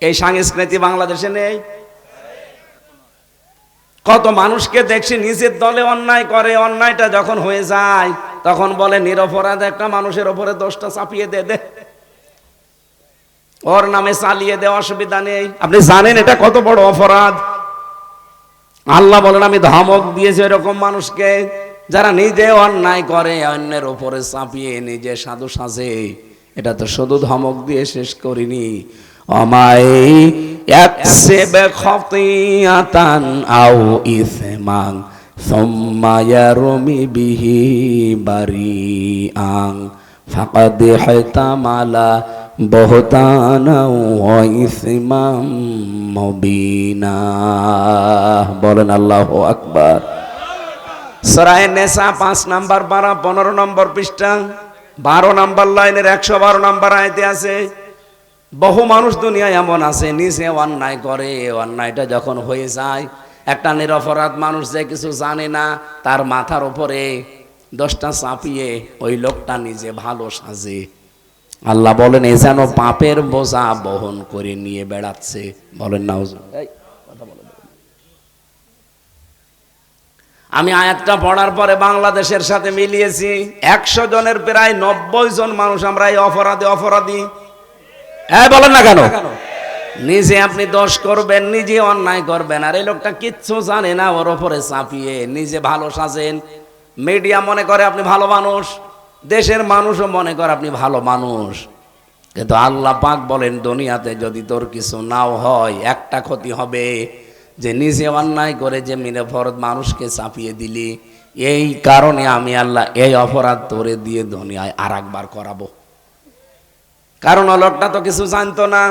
এই সংস্কৃতি বাংলাদেশে নেই। কত মানুষকে দেখছি নিজের দলে অন্যায় করে, অন্যায়টা যখন হয়ে যায় তখন বলে নিরপরাধ একটা মানুষের উপরে দোষটা চাপিয়ে দে, ওর নামে চালিয়ে দেওয়া, অসুবিধা নেই। আপনি জানেন এটা কত বড় অপরাধ? আল্লাহ বলেন আমি ধমক দিয়েছি এরকম মানুষকে, যারা নিজে অন্যায় করে অন্যের উপরে চাপিয়ে নিজে সাধু সাজে। এটা তো শুধু ধমক দিয়ে শেষ করিনি। অমাই ইয়াকসিব খাতিয়াতান আও ইসমান সুম্মা ইয়ারমি বিহি বারিআন ফাকাদ ইহতামালা বুহতানা ওয়া ইসমান মুবিনা। বলেন আল্লাহু আকবার। সূরা নিসা 5 নাম্বার পারা 15 নম্বর পৃষ্ঠা 12 নম্বর লাইনের 112 নম্বর আয়াতে আছে। বহু মানুষ দুনিয়ায় এমন আছে নিজে অন্যায় করে, অন্যায়টা যখন হয়ে যায়, একটা নিরপরাধ মানুষ যে কিছু জানে না, তার মাথার উপরে দোষটা চাপিয়ে ওই লোকটা নিজে ভালো সাজে। আল্লাহ বলেন এ যেন পাপের বোঝা বহন করে নিয়ে বেড়াচ্ছে। বলেন না হুজুর? আমি আয়াতটা পড়ার পরে বাংলাদেশের সাথে মিলিয়েছি। 100 জনের প্রায় 90 জন মানুষ আমরা এই অপরাধী। হ্যাঁ বলেন না কেন? নিজে আপনি দোষ করবেন, নিজে অন্যায় করবেন, আর এই লোকটা কিচ্ছু জানে না, ওর ওপরে চাপিয়ে নিজে ভালো সাজেন। মিডিয়া মনে করে আপনি ভালো মানুষ, দেশের মানুষও মনে করে আপনি ভালো মানুষ। কিন্তু আল্লাহ পাক বলেন দুনিয়াতে যদি তোর কিছু নাও হয়, একটা ক্ষতি হবে, যে নিজে অন্যায় করে যে নিরপরাধ মানুষকে চাপিয়ে দিলি। এই কারণে আমি আল্লাহ এই অপরাধ তোরে দিয়ে দুনিয়ায় আরেকবার করাবো। কারণ লোকটা তো কিছু জানতো না,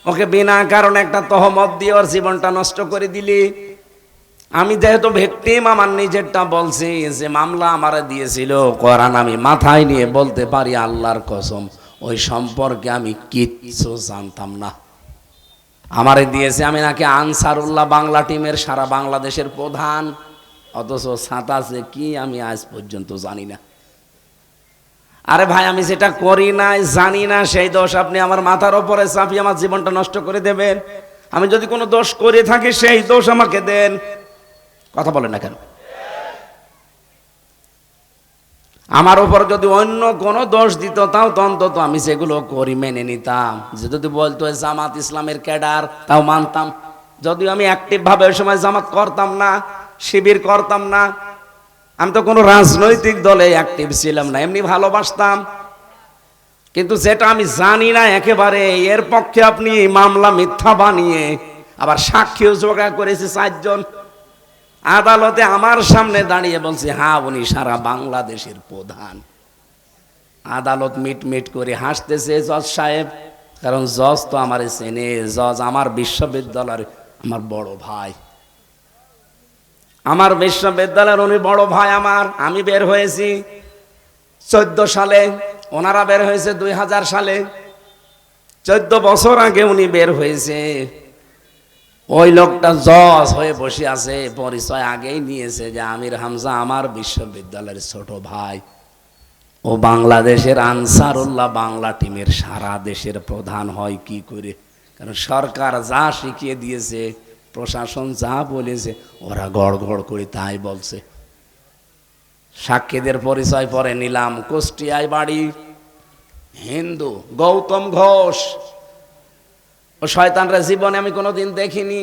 ওকে বিনা কারণে একটা তহমত দিয়ে ওর জীবনটা নষ্ট করে দিলি। আমি যেহেতু ভিকটিম, আমার নিজেরটা বলছি, যে মামলা আমারে দিয়েছিল কোরআন, আমি মাথায় নিয়ে বলতে পারি আল্লাহর কসম ওই সম্পর্কে আমি কিচ্ছু জানতাম না। আমারে দিয়েছে, আমি নাকি আনসারুল্লাহ বাংলা টিমের সারা বাংলাদেশের প্রধান, অথচ ছাতাছে কি আমি আজ পর্যন্ত জানি না। আরে ভাই, আমি যেটা করি না জানি না, সেই দোষ আপনি আমার মাথার উপরে চাপিয়ে আমার জীবনটা নষ্ট করে দেবেন। আমি যদি কোনো দোষ করে থাকি সেই দোষ আমাকে দেন। কথা বলেন না কেন? আমার উপর যদি অন্য কোনো দোষ দিত তাও তো অন্তত আমি সেগুলো করি মেনে নিতাম। যে যদি বলতো জামাত ইসলামের ক্যাডার, তাও মানতাম। যদিও আমি অ্যাক্টিভ ভাবে ওই সময় জামাত করতাম না, শিবির করতাম না, আমি তো কোনো রাজনৈতিক দলে অ্যাক্টিভ ছিলাম না, এমনি ভালোবাসতাম। কিন্তু যেটা আমি জানি না একেবারে, এর পক্ষে আপনি মামলা মিথ্যা বানিয়ে আবার সাক্ষীও জোগাড় করেছে 4 জন। আদালতে আমার সামনে দাঁড়িয়ে বলছে হ্যাঁ উনি সারা বাংলাদেশের প্রধান। আদালত মিট করে হাসতেছে জজ সাহেব, কারণ জজ তো আমার চেনে, জজ আমার বিশ্ববিদ্যালয়ের আমার বড় ভাই, আমার বিশ্ববিদ্যালয়ের উনি বড় ভাই আমার। আমি বের হয়েছি 14 সালে, ওনারা বের হয়েছে 2000 সালে। 14 বছর আগে উনি বের হয়েছে। ওই লোকটা জজ হয়ে বসে আছে, পরিচয় আগেই নিয়েছে যে আমির হামজা আমার বিশ্ববিদ্যালয়ের ছোট ভাই। ও বাংলাদেশের আনসারুল্লাহ বাংলা টিমের সারা দেশের প্রধান হয় কি করে? কারণ সরকার যা শিখিয়ে দিয়েছে, প্রশাসন যা বলেছে, ওরা গড় করে তাই বলছে। সাক্ষীদের পরিচয় পরে নিলাম। কুষ্টিয়ায় বাড়ি, হিন্দু, গৌতম ঘোষ। ও শয়তানরা জীবনে আমি কোনোদিন দেখিনি,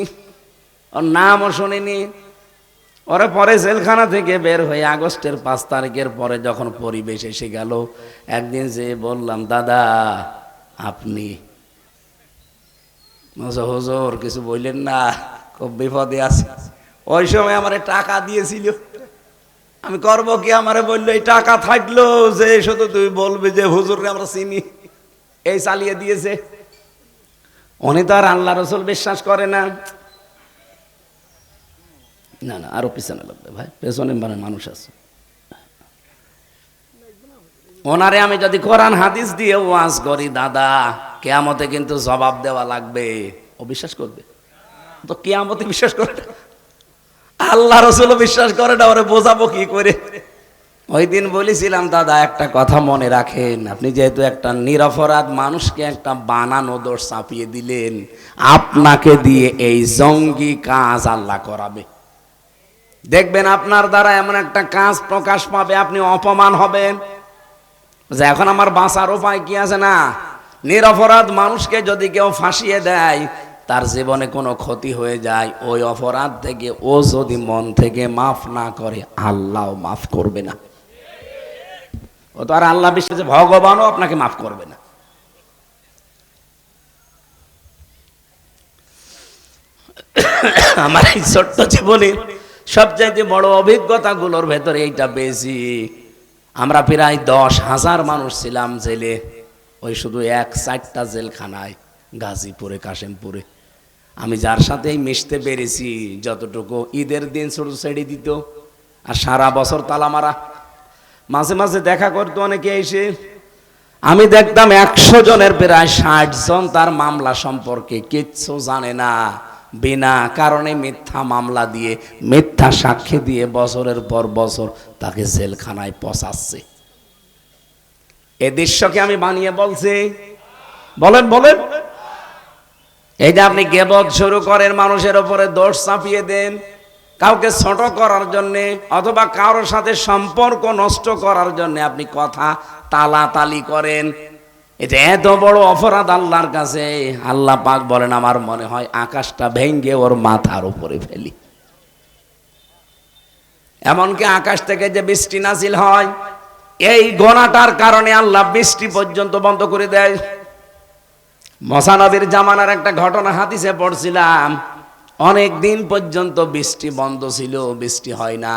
ওর নামও শুনিনি। ওরা পরে জেলখানা থেকে বের হয়ে আগস্টের 5 তারিখের পরে যখন পরিবেশ এসে গেল, একদিন যে বললাম, দাদা আপনি? হুজুর কিছু বললেন না, খুব বিপদে আছে। ওই সময় আমারে টাকা দিয়েছিল, আমি করবো কি? আমারে বললো এই টাকা থাকলো যে শুধু তুই বলবি যে হুজুরকে আমরা চিনি, এই চালিয়ে দিয়েছে। উনি তো আর আল্লাহ রসুল বিশ্বাস করে না। না না, আরো পিছনে লাগবে ভাই, পেছনে মানে মানুষ আছে। ওনারে আমি যদি কোরআন হাদিস দিয়ে ওয়াজ করি, দাদা কিয়ামতে কিন্তু জবাব দেওয়া লাগবে, ও বিশ্বাস করবে? তো কিয়ামতে বিশ্বাস করে না, আল্লাহ রসুল বিশ্বাস করে না, ওরে বোঝাবো কি করে? ওই দিন বলেছিলাম, দাদা একটা কথা মনে রাখেন, আপনি যেহেতু একটা নিরপরাধ মানুষকে একটা বানানো দোষ চাপিয়ে দিলেন, আপনাকে দিয়ে এই জঙ্গি কাজ আল্লাহ করাবে। দেখবেন আপনার দ্বারা এমন একটা কাজ প্রকাশ পাবে, আপনি অপমান হবেন যে এখন আমার বাঁচার উপায় কি আছে? না, নিরপরাধ মানুষকে যদি কেউ ফাঁসিয়ে দেয়, তার জীবনে কোনো ক্ষতি হয়ে যায়, ওই অপরাধ থেকে ও যদি মন থেকে মাফ না করে, আল্লাহ মাফ করবে না। ও তো আর আল্লাহ বিশ্বাস, ভগবানও আপনাকে মাফ করবে না। আমার এই ছোট্ট জীবনে সবচাইতে বড় অভিজ্ঞতাগুলোর ভেতরে এইটা বেশি। আমরা প্রায় 10,000 মানুষ ছিলাম জেলে, ওই শুধু 1-4টা জেলখানায়, গাজীপুরে, কাশিমপুরে। আমি যার সাথেই মিশতে পেরেছি, যতটুকু ঈদের দিন ছোট ছেড়ে দিত, আর সারা বছর তালা মারা। মাঝে মাঝে দেখা করতো অনেকে এসে, আমি দেখতাম 100 জনের প্রায় 60 জন তার মামলা সম্পর্কে কিচ্ছু জানে না, বিনা কারণে মিথ্যা মামলা দিয়ে, মিথ্যা সাক্ষী দিয়ে বছরের পর বছর তাকে জেলখানায় পচাচ্ছে। এ দৃশ্যকে আমি বানিয়ে বলছি? বলেন বলেন। এই যে আপনি গীবত শুরু করেন, মানুষের উপরে দোষ চাপিয়ে দেন, কাউকে ছোট করার জন্যে অথবা কারোর সাথে সম্পর্ক নষ্ট করার জন্য আপনি কথা তালাতালি করেন, এটা এত বড় অপরাধ আল্লাহর কাছে। আল্লাহ পাক বলেন, আমার মনে হয় আকাশটা ভেঙ্গে ওর মাথার উপরে ফেলি। এমনকি আকাশ থেকে যে বৃষ্টি নাজিল হয়, এই গোনাটার কারণে আল্লাহ বৃষ্টি পর্যন্ত বন্ধ করে দেয়। মুসা নবীর জামানার একটা ঘটনা হাদিসে পড়ছিলাম, অনেক দিন পর্যন্ত বৃষ্টি বন্ধ ছিল, বৃষ্টি হয় না।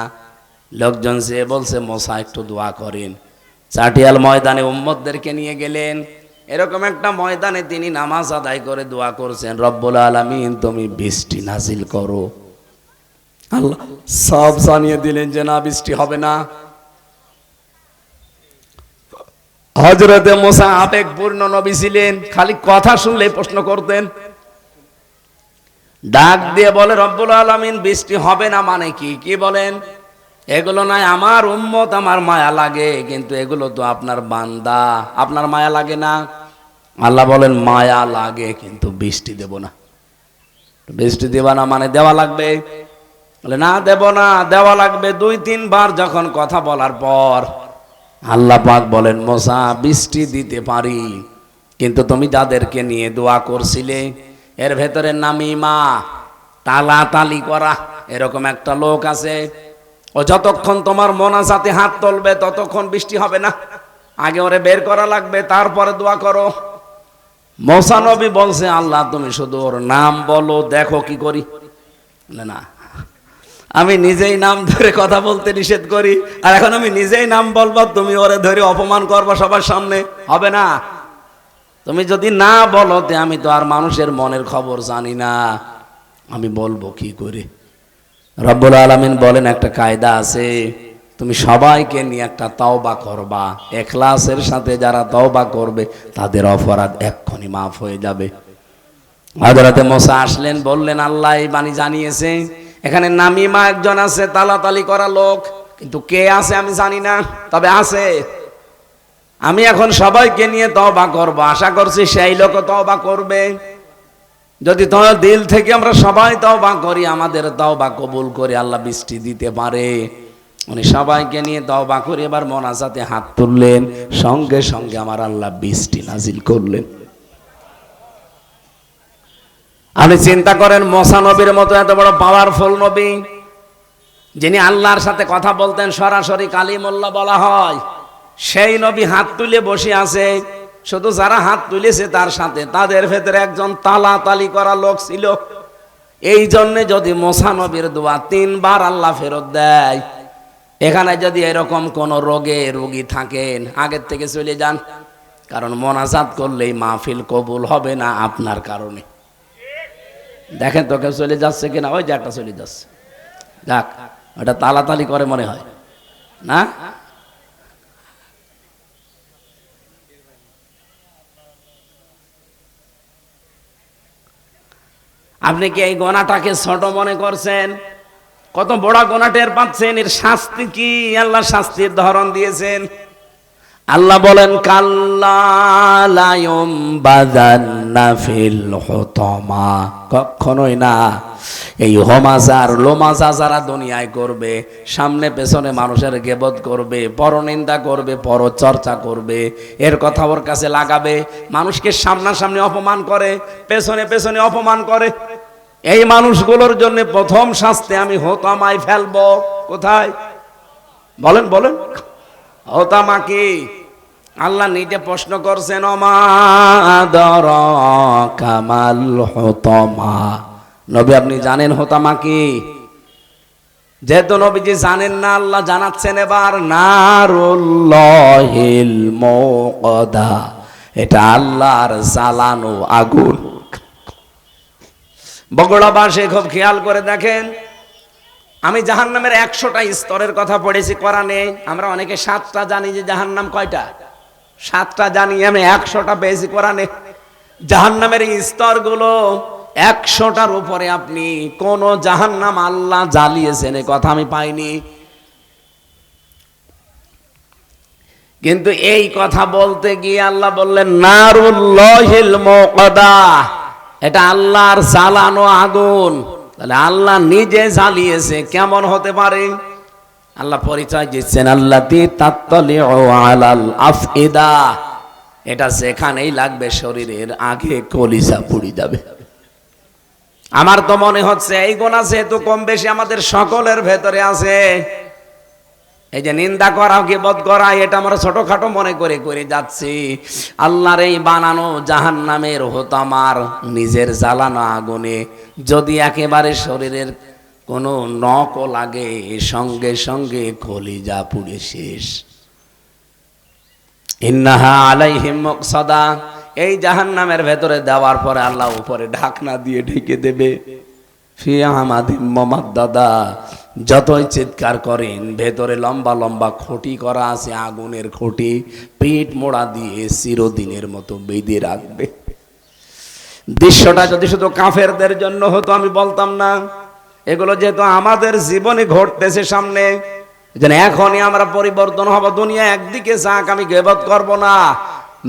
লোকজন সে বলছে, মুসা একটু দোয়া করেন। চাটিয়াল ময়দানে উম্মতদেরকে নিয়ে গেলেন, এরকম একটা ময়দানে তিনি নামাজ আদায় করে দোয়া করছেন, রব্বুল আলামিন তুমি বৃষ্টি নাজিল করো। আল্লাহ সব জানিয়ে দিলেন যে না, বৃষ্টি হবে না। হযরতে মুসা আবেগপূর্ণ নবী ছিলেন, খালি কথা শুনলে প্রশ্ন করতেন। ডাক দিয়ে বলে, রব্বুল আলামিন বৃষ্টি হবে না মানে কি? কি বলেন? এগুলো নয় আমার উম্মত, আমার মায়া লাগে, কিন্তু এগুলো তো আপনার বান্দা, আপনার মায়া লাগে না? আল্লাহ বলেন, মায়া লাগে কিন্তু বৃষ্টি দেব না। বৃষ্টি দেবা না মানে দেওয়া লাগবে? বলে না, দেব না, দেওয়া লাগবে। 2-3 বার যখন কথা বলার পর আল্লাহ পাক বলেন, মুসা বৃষ্টি দিতে পারি, কিন্তু তুমি যাদেরকে নিয়ে দোয়া করছিলে এর ভেতরে নামিমা, তালাতালি করা, এরকম একটা লোক আছে, ও যতক্ষণ তোমার মোনাজাতে হাত তুলবে ততক্ষণ বৃষ্টি হবে না। আগে ওরে বের করা লাগবে, তারপরে দোয়া করো। মুসা নবী বলছে, আল্লাহ তুমি শুধু ওর নাম বলো, দেখো কি করি। না, আমি নিজেই নাম ধরে কথা বলতে নিষেধ করি, আর এখন আমি নিজেই নাম বলবো, তুমি ওরে ধরে অপমান করবো সবার সামনে, হবে না। তুমি যদি না বলো, আমি তো আর মানুষের মনের খবর জানি না, আমি বলবো কি করে? রব্বুল আলামিন বলেন, একটা কায়দা আছে, তুমি সবাইকে নিয়ে একটা তওবা করবা, ইখলাসের সাথে যারা তওবা করবে তাদের অপরাধ এক্ষুনি মাফ হয়ে যাবে। হযরতে মুসা আসলেন, বললেন, আল্লাহ এই বাণী জানিয়েছে, এখানে নামিমা একজন আছে, তালাতালি করা লোক, কিন্তু কে আছে আমি জানি না, তবে আছে। আমি এখন সবাইকে নিয়ে তওবা করব, আশা করছি সেই লোকও তওবা করবে। যদি তোমার দিল থেকে আমরা সবাই তওবা করি, আমাদের তওবা কবুল করে আল্লাহ বৃষ্টি দিতে পারে। উনি সবাইকে নিয়ে তওবা করে এবার মোনাজাতে হাত তুললেন, সঙ্গে সঙ্গে আমার আল্লাহ বৃষ্টি নাজিল করলেন। আপনি চিন্তা করেন, মুসা নবীর মতো এত বড় পাওয়ারফুল নবী, যিনি আল্লাহর সাথে কথা বলতেন সরাসরি কালিমুল্লাহ বলা হয়, সেই নবী হাত তুলে বসে আছে। শুধু যারা হাত তুলেছে তার সাথে তাদের ভেতরে একজন তালাতালি করা লোক ছিল। এই জন্য যদি মুসা নবীর দোয়া 3 বার আল্লাহ ফেরত দেয়, এখানে যদি এরকম কোন রোগী থাকেন আগের থেকে চলে যান, কারণ মোনাজাত করলেই মাহফিল কবুল হবে না আপনার কারণে। দেখেন তো কেউ চলে যাচ্ছে কিনা, ওই যে একটা চলে যাচ্ছে, যাক ওটা তালাতালি করে মনে হয় না। আপনি কি এই গোনাটাকে ছোট মনে করছেন? কত বড় গোনা টের পাচ্ছেন? এর শাস্তি কি? আল্লাহ শাস্তির ধরন দিয়েছেন। আল্লাহ বলেন কাল্লা লা ইউমবাযান্না ফিল হুতামা, কখনোই না। এই হমাজার লোমাজা যারা দুনিয়ায় করবে, সামনে পেছনে মানুষের গীবত করবে, পরনিন্দা করবে, পরচর্চা করবে, এর কথা ওর কাছে লাগাবে, মানুষকে সামনাসামনি অপমান করে, পেছনে পেছনে অপমান করে, এই মানুষগুলোর জন্য প্রথম শাস্তি আমি হোতামায় ফেলবো। কোথায় বলেন বলেন? হোতামা কি? আল্লাহ নিজে প্রশ্ন করছেন, ওমা আদরাকা মাল হুতামা। নবী আপনি জানেন হোতামা কি? যেহেতু নবীজি জানেন না, আল্লাহ জানাচ্ছেন এবার, নারুল্লাহিল মুকদা, এটা আল্লাহর জ্বালানো আগুন। বগুড়াবাসী খুব খেয়াল করে দেখেন, আমি জাহান্নামের 100টা স্তরের কথা পড়েছি কোরআনে। আমরা অনেকে 7টা জানি, যে জাহান্নাম কয়টা? 7টা জানি, আমি 100টা পেয়েছি কোরআনে। জাহান্নামের এই স্তরগুলো 100টার উপরে আপনি কোন জাহান্নাম আল্লাহ জ্বালিয়েছেন এ কথা আমি পাইনি। কিন্তু এই কথা বলতে গিয়ে আল্লাহ বললেন নারুল্লাহিল মুকদা, এটা আল্লাহর জ্বালানো আগুন। তাহলে আল্লাহ নিজে জ্বালিয়েছে, কেমন হতে পারে? আল্লাহ পরিচয় দিচ্ছেন, আল্লাতী তাত্তালিউ আলাল আফইদা, এটা যেখানেই লাগবে শরীরের আগে কলিজা পুড়ে যাবে। আমার তো মনে হচ্ছে এই গুনাহ যেহেতু কম বেশি আমাদের সকলের ভেতরে আছে, এই যে নিন্দা করা, গীবত করা, এটা আমরা ছোটখাটো মনে করে করে যাচ্ছি। আল্লাহর এই বানানো জাহান্নামের হোতামার নিজের জ্বালানো আগুনে যদি একেবারে শরীরের কোনো নখও লাগে, সঙ্গে সঙ্গে কলিজা পুড়ে শেষ। ইন্নাহা আলাইহিম মুকসাদা, এই জাহান্নামের ভেতরে দেওয়ার পরে আল্লাহ উপরে ঢাকনা দিয়ে ঢেকে দেবে। ফি আমাদিম মামাদ্দাদা, যতই চিৎকার করেন ভেতরে লম্বা লম্বা খুঁটি করা আছে, আগুনের খুঁটি, পিঠ মোড়া দিয়ে চিরদিনের মতো বেঁধে রাখবে। দৃশ্যটা যদি শুধু কাফেরদের জন্য হতো আমি বলতাম না, এগুলো যেহেতু আমাদের জীবনে ঘটতেছে সামনে, যেন এখনই আমরা পরিবর্তন হব। দুনিয়া একদিকে যাক, আমি গীবত করব না।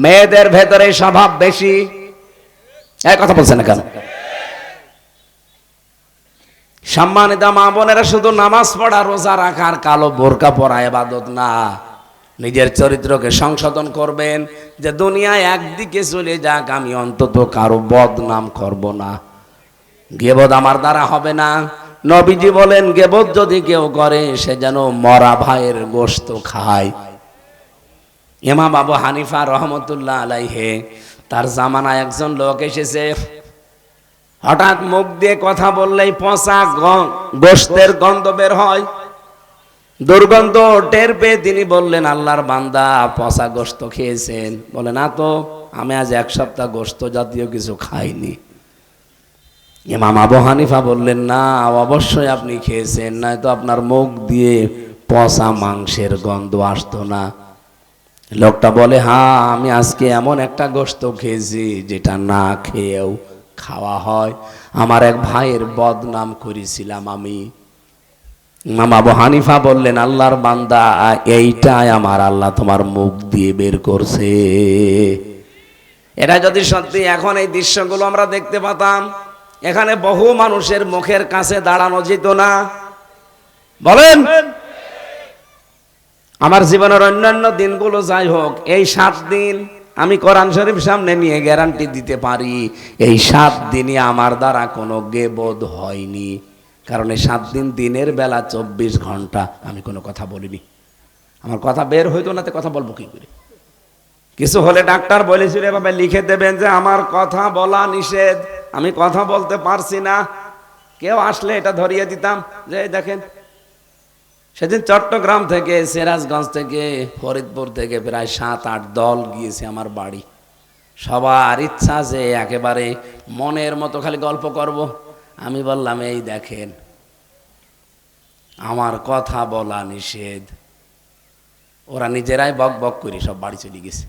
মেয়েদের ভেতরে স্বভাব বেশি, এই কথা বলছেন না কেন? সম্মানিত মা বোনেরা, শুধু নামাজ পড়া, রোজা রাখার, কালো বোরকা পরা ইবাদত না, নিজের চরিত্রকে সংশোধন করবেন। যে দুনিয়ায় একদিকে চলে যাক, আমি অন্তত কারো বদনাম করব না, গীবত আমার দ্বারা হবে না। নবীজি বলেন, গীবত যদি কেউ করে সে যেন মরা ভাইয়ের গোশত খায়। ইমাম আবু হানিফা রহমতুল্লাহ আলাইহি, তার জামানায় একজন লোক এসেছে, হঠাৎ মুখ দিয়ে কথা বললেই পচা গোশতের গন্ধ বের হয়। দুর্গন্ধ টের পেয়ে তিনি বললেন, আল্লাহর বান্দা পচা গোশত খেয়েছেন? বলে না তো, আমি আজ 1 সপ্তাহ গোশত জাতীয় কিছু খাইনি। ইমাম আবু হানিফা বললেন, না অবশ্যই আপনি খেয়েছেন, নয়তো আপনার মুখ দিয়ে পচা মাংসের গন্ধ আসতো না। লোকটা বলে, হ্যাঁ আমি আজকে এমন একটা গোশত খেয়েছি যেটা না খেয়েও খাওয়া হয়। আমার এক ভাইয়ের বদনাম করেছিলাম আমি। ইমাম আবু হানিফা বললেন, আল্লাহর বান্দা, এইটাই আমার আল্লাহ তোমার মুখ দিয়ে বের করছে। এটা যদি সত্যি এখন এই দৃশ্যগুলো আমরা দেখতে পেতাম, এখানে বহু মানুষের মুখের কাছে দাঁড়ানো যেত না। বলেন, আমার জীবনের অন্যান্য দিনগুলো যাই হোক, এই 7 দিন আমি কোরআন শরীফ সামনে নিয়ে গ্যারান্টি দিতে পারি, এই 7 দিনই আমার দ্বারা কোনো গীবত হয়নি। কারণ এই 7 দিন দিনের বেলা 24 ঘন্টা আমি কোনো কথা বলিনি। আমার কথা বের হইতো না, তো কথা বলবো কি করে? কিছু হলে ডাক্তার বলেছিল এভাবে লিখে দেবেন যে আমার কথা বলা নিষেধ, আমি কথা বলতে পারছি না। কেউ আসলে এটা ধরিয়ে দিতাম যে দেখেন, সেদিন চট্টগ্রাম থেকে, সিরাজগঞ্জ থেকে, ফরিদপুর থেকে প্রায় 7-8 দল গিয়েছে আমার বাড়ি। সবার ইচ্ছা যে একেবারে মনের মতো খালি গল্প করব। আমি বললাম এই দেখেন আমার কথা বলা নিষেধ। ওরা নিজেরাই বক বক করে সব বাড়ি চলে গেছে।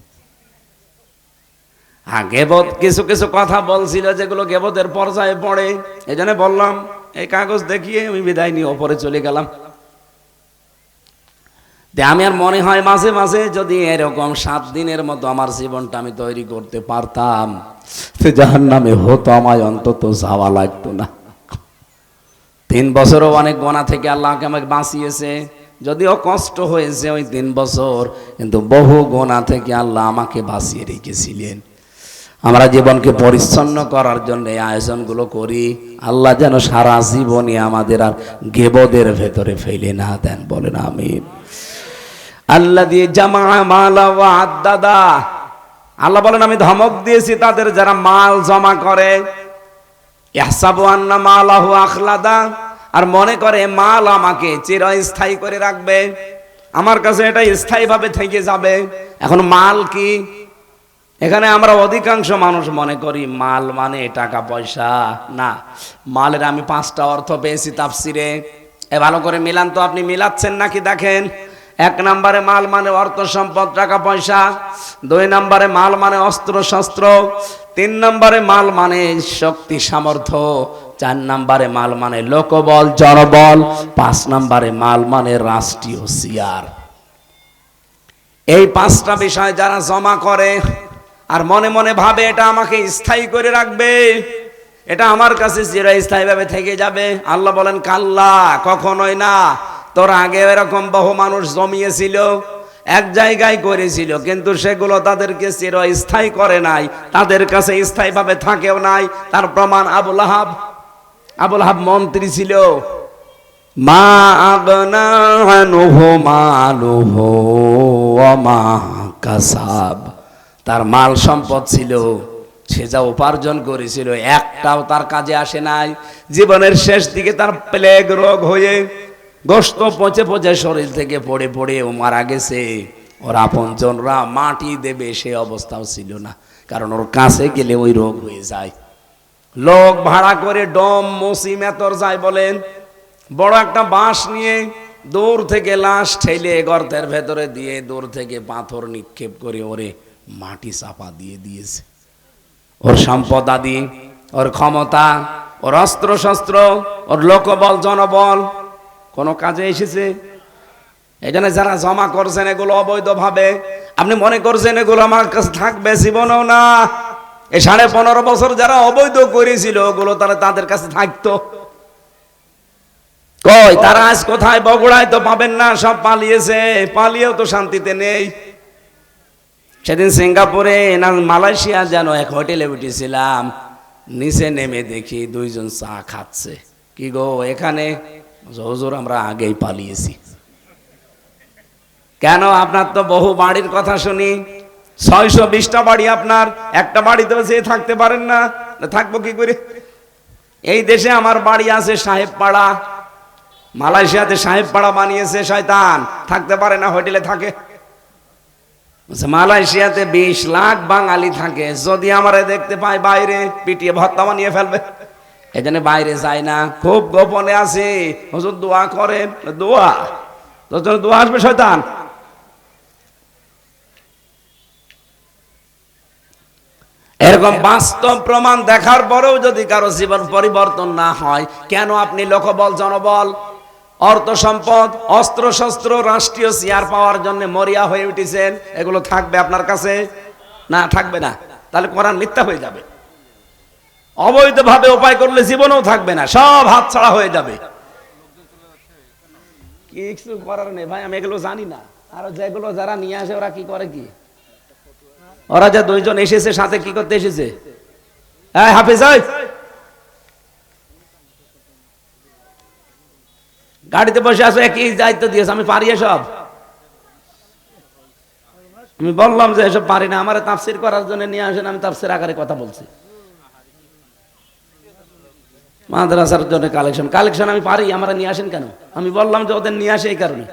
হ্যাঁ, গেবত কিছু কিছু কথা বলছিল যেগুলো গেবতের পর্যায়ে পড়ে, এই জন্য বললাম এই কাগজ দেখিয়ে আমি বিদায় নিয়ে ওপরে চলে গেলাম। আমি আর মনে হয় মাঝে মাঝে যদি এরকম 7 দিনের মতো আমার জীবনটা আমি তৈরি করতে পারতাম, জাহান্নামে হতো আমায় অন্তত যাওয়া লাগতো না। 3 বছরও অনেক গোনা থেকে আল্লাহকে আমাকে বাঁচিয়েছে, যদিও কষ্ট হয়েছে ওই 3 বছর, কিন্তু বহু গোনা থেকে আল্লাহ আমাকে বাঁচিয়ে রেখেছিলেন। আমরা জীবনকে পরিচ্ছন্ন করার জন্য এই আয়োজনগুলো করি। আল্লাহ যেন সারা জীবনে আমাদের আর গেবদের ভেতরে ফেলে না দেন, বলেন আমিন। আল্লাহ দিয়ে জামা মালা ওয়া আদাদা, আল্লাহ বলেন আমি ধমক দিয়েছি তাদের যারা মাল জমা করে। ইহসাবু আন্না মালাহু আখলাদা, আর মনে করে মাল আমাকে চিরস্থায়ী করে রাখবে, আমার কাছে এটা স্থায়ীভাবে থেকে যাবে। এখন মাল কি? এখানে আমরা অধিকাংশ মানুষ মনে করি মাল মানে টাকা পয়সা। না, মালের আমি 5টা অর্থ পেয়েছি তাফসিরে। ভালো করে মিলান তো, আপনি মিলাচ্ছেন নাকি দেখেন। 1 নম্বরে মাল মানে অর্থ সম্পদ টাকা পয়সা, 2 নম্বরে মাল মানে অস্ত্র শস্ত্র, 3 নম্বরে মাল মানে শক্তি সামর্থ্য, 4 নম্বরে মাল মানে লোকবল জনবল, 5 নম্বরে মাল মানে রাষ্ট্রীয় চেয়ার। এই 5টা বিষয় যারা জমা করে আর মনে মনে ভাবে এটা আমাকে স্থায়ী করে রাখবে, এটা আমার কাছে চিরস্থায়ীভাবে থেকে যাবে, আল্লাহ বলেন কাল্লা, কখনোই না। তোর আগে এরকম বহু মানুষ জমিয়েছিল, এক জায়গায় করেছিল, কিন্তু সেগুলো তাদেরকে চিরস্থায়ী করে নাই, তাদের কাছে স্থায়ীভাবে থাকেও নাই। তার প্রমাণ আবুল আহাব মন্ত্রী ছিল। মা আগনা আনহু মালুহু ওয়া মা কাসাব, তার মাল সম্পদ ছিল, সে যা উপার্জন করেছিল একটাও তার কাজে আসে নাই। জীবনের শেষ দিকে তার প্লেগ রোগ হয়ে গোশত পচে পচে শরীর থেকে পড়ে পড়ে ও মারা গেছে। ওর আপনজনরা মাটি দেবে সে অবস্থাও ছিল না, কারণ ওর কাছে গেলে ওই রোগ হয়ে যায়। লোক ভাড়া করে ডম মসি মেতর যায় বলেন, বড় একটা বাঁশ নিয়ে দূর থেকে লাশ ঠেলে গর্তের ভেতরে দিয়ে দূর থেকে পাথর নিক্ষেপ করে ওরে মাটি চাপা দিয়ে দিয়েছে। ওর সম্পদ আদি, ওর ক্ষমতা, ওর অস্ত্র শস্ত্র, ওর লোকবল জনবল কোনো কাজে এসেছে? এই জন্য যারা জমা করছেন এগুলো অবৈধভাবে, আপনি মনে করছেন এগুলো আমার কাছে থাকবে, জীবনেও না। এই 15.5 বছর যারা অবৈধ করেছিল ওগুলো তাদের কাছে থাকতো কই? তারা আজ কোথায়? বগুড়ায় তো পাবেন না, সব পালিয়েছে। পালিয়েও তো শান্তিতে নেই। সেদিন সিঙ্গাপুরে না মালয়েশিয়া যেন এক হোটেলে উঠেছিলাম, নিচে নেমে দেখি 2 জন চা খাচ্ছে। কি গো এখানে? হুজুর আমরা আগেই পালিয়েছি। কেন? আপনার তো বহু বাড়ির কথা শুনি, 620টা বাড়ি আপনার, একটা বাড়িতে যেয়ে থাকতে পারেন না, থাকবো কি করে? এই দেশে আমার বাড়ি আছে সাহেব পাড়া, মালয়েশিয়াতে সাহেব পাড়া বানিয়েছে শয়তান, থাকতে পারে না, হোটেলে থাকে। মালয়েশিয়াতে 20 লাখ বাঙালি থাকে, যদি আমারে দেখতে পায় বাইরে পিটিয়ে ভর্তা বানিয়ে ফেলবে। এই জন্য বাইরে যায় না, খুব গোপনে আছে। হুজুর দোয়া করেন, দোয়া দোয়া আসবে শয়তান। এরকম বাস্তব প্রমাণ দেখার পরেও যদি কারো জীবন পরিবর্তন না হয়, কেন আপনি লোকবল জনবল অর্থ সম্পদ অস্ত্র শস্ত্র রাষ্ট্রীয় চেয়ার পাওয়ার জন্য মরিয়া হয়ে উঠেছেন? এগুলো থাকবে আপনার কাছে? না, থাকবে না। তাহলে কোরআন মিথ্যা হয়ে যাবে। অবৈধভাবে উপায় করলে জীবনেও থাকবে না, সব হাতছাড়া হয়ে যাবে। কিছু করার নেই ভাই, আমি এগুলো জানি না। আর যেগুলো যারা নিয়ে আসে ওরা কি করে, কি ওরা যে 2 জন এসেছে সাথে কি করতে এসেছে? হাফেজ গাড়িতে বসে আছো, একই দায়িত্ব দিয়েছে, আমি পারি এসব? আমি বললাম যে এসব পারি না, আমার তাফসির করার জন্য নিয়ে আসেন, আমি তাফসির আকারে কথা বলছি। মাদ্রাসার জন্য কালেকশন আমি পারি, আমরা নিয়ে আসেন কেন? আমি বললাম যে ওদের নিয়ে আসে এই কারণে।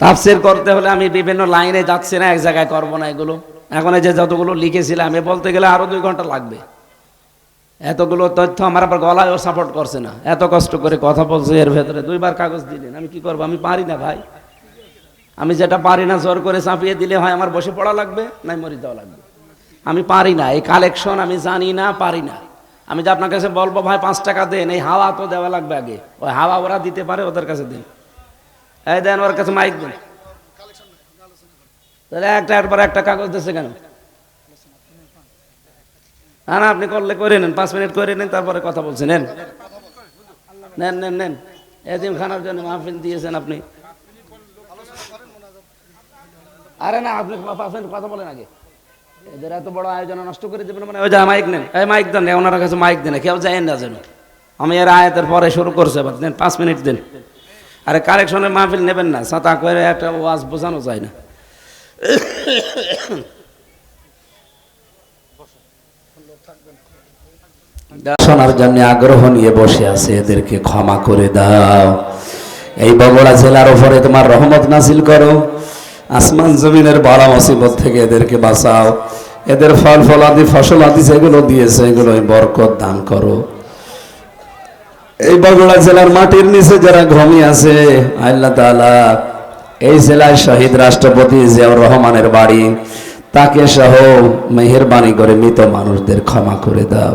তাফসির করতে হলে আমি বিভিন্ন লাইনে যাচ্ছি না, এক জায়গায় করবো না এগুলো। এখন এই যে যতগুলো লিখেছিলাম, আমি বলতে গেলে আরো 2 ঘন্টা লাগবে। এতগুলো তথ্য আমার আবার গলায়ও সাপোর্ট করছে না, এত কষ্ট করে কথা বলছে, এর ভেতরে 2বার কাগজ দিলেন। আমি কি করবো? আমি পারি না ভাই। আমি যেটা পারি না জোর করে চাপিয়ে দিলে হয় আমার বসে পড়া লাগবে, নাই মরি দেওয়া লাগবে। আমি পারি না এই কালেকশন, আমি জানি না, পারি না। আমি যে আপনার কাছে বলবো ভাই 5 টাকা দেন, এই হাওয়া তো দেওয়া লাগবে আগে, ওই হাওয়া ওরা দিতে পারে, ওদের কাছে দেন। এই দেন, ওর কাছে মাইক দেন। তাহলে একটার একটা কাগজ দিচ্ছে কেন? না, আপনি করলে করে নেন, 5 মিনিট করে নেন, তারপরে কথা বলছেন। নেন নেন নেন নেন, এতিম খানার জন্য মাহফিল দিয়েছেন আপনি। আরে না, আপনি 5 মিনিট কথা বলেন আগে। এদের এত বড় আয়োজন নষ্ট করে দেবেন মানে? ওই যা মাইক নেন, এই মাইক দেন, ওনার কাছে মাইক দেন, কেউ যায় না যেন। আমি এর আয়াতের পরে শুরু করছে, এবার দেন 5 মিনিট দেন। আরে কালেকশনের মাহফিল নেবেন না, ছাতা করে একটা ওয়াজ বোঝানো যায় না। শোনার জন্য আগ্রহ নিয়ে বসে আছে, এদেরকে ক্ষমা করে দাও। এই বগুড়া জেলার উপরে তোমার রহমত নাজিল করো, আসমান জমিনের বালা মুসিবত থেকে এদেরকে বাঁচাও। এদের ফল ফলাদি ফসলাদি যেগুলো দিয়েছে এগুলো বরকত দান করো। এই বগুড়া জেলার মাটির নিচে যারা ঘুমিয়ে আছে, আল্লাহ তাআলা এই জেলায় শহীদ রাষ্ট্রপতি জিয়াউর রহমানের বাড়ি, তাকে সহ মেহেরবানি করে মৃত মানুষদের ক্ষমা করে দাও।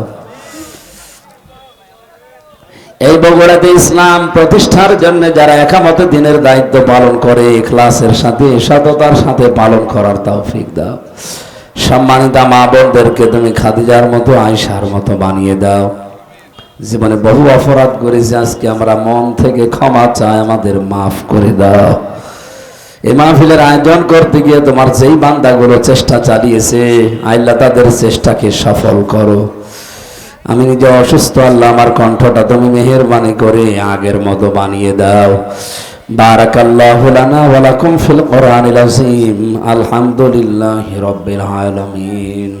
এই বগুড়াতে ইসলাম প্রতিষ্ঠার জন্য যারা একামত দিনের দায়িত্ব পালন করে, ইখলাসের সাথে সততার সাথে পালন করার তৌফিক দাও। সম্মানিত মা বোনদেরকে তুমি খাদিজার মতো, আয়েশার মতো বানিয়ে দাও। জীবনে বহু অপরাধ করেছি, আজকে আমরা মন থেকে ক্ষমা চাই, আমাদের মাফ করে দাও। এই মাহফিলের আয়োজন করতে গিয়ে তোমার যেই বান্দাগুলো চেষ্টা চালিয়েছে, আল্লাহ তাদের চেষ্টাকে সফল করো। আমি নিজে অসুস্থ, আল্লাহ আমার কণ্ঠটা তুমি মেহেরবানি করে আগের মতো বানিয়ে দাও। বারাকাল্লাহু লানা ওয়া লাকুম ফিল কোরআনিল আযীম। আলহামদুলিল্লাহি রাব্বিল আলামিন।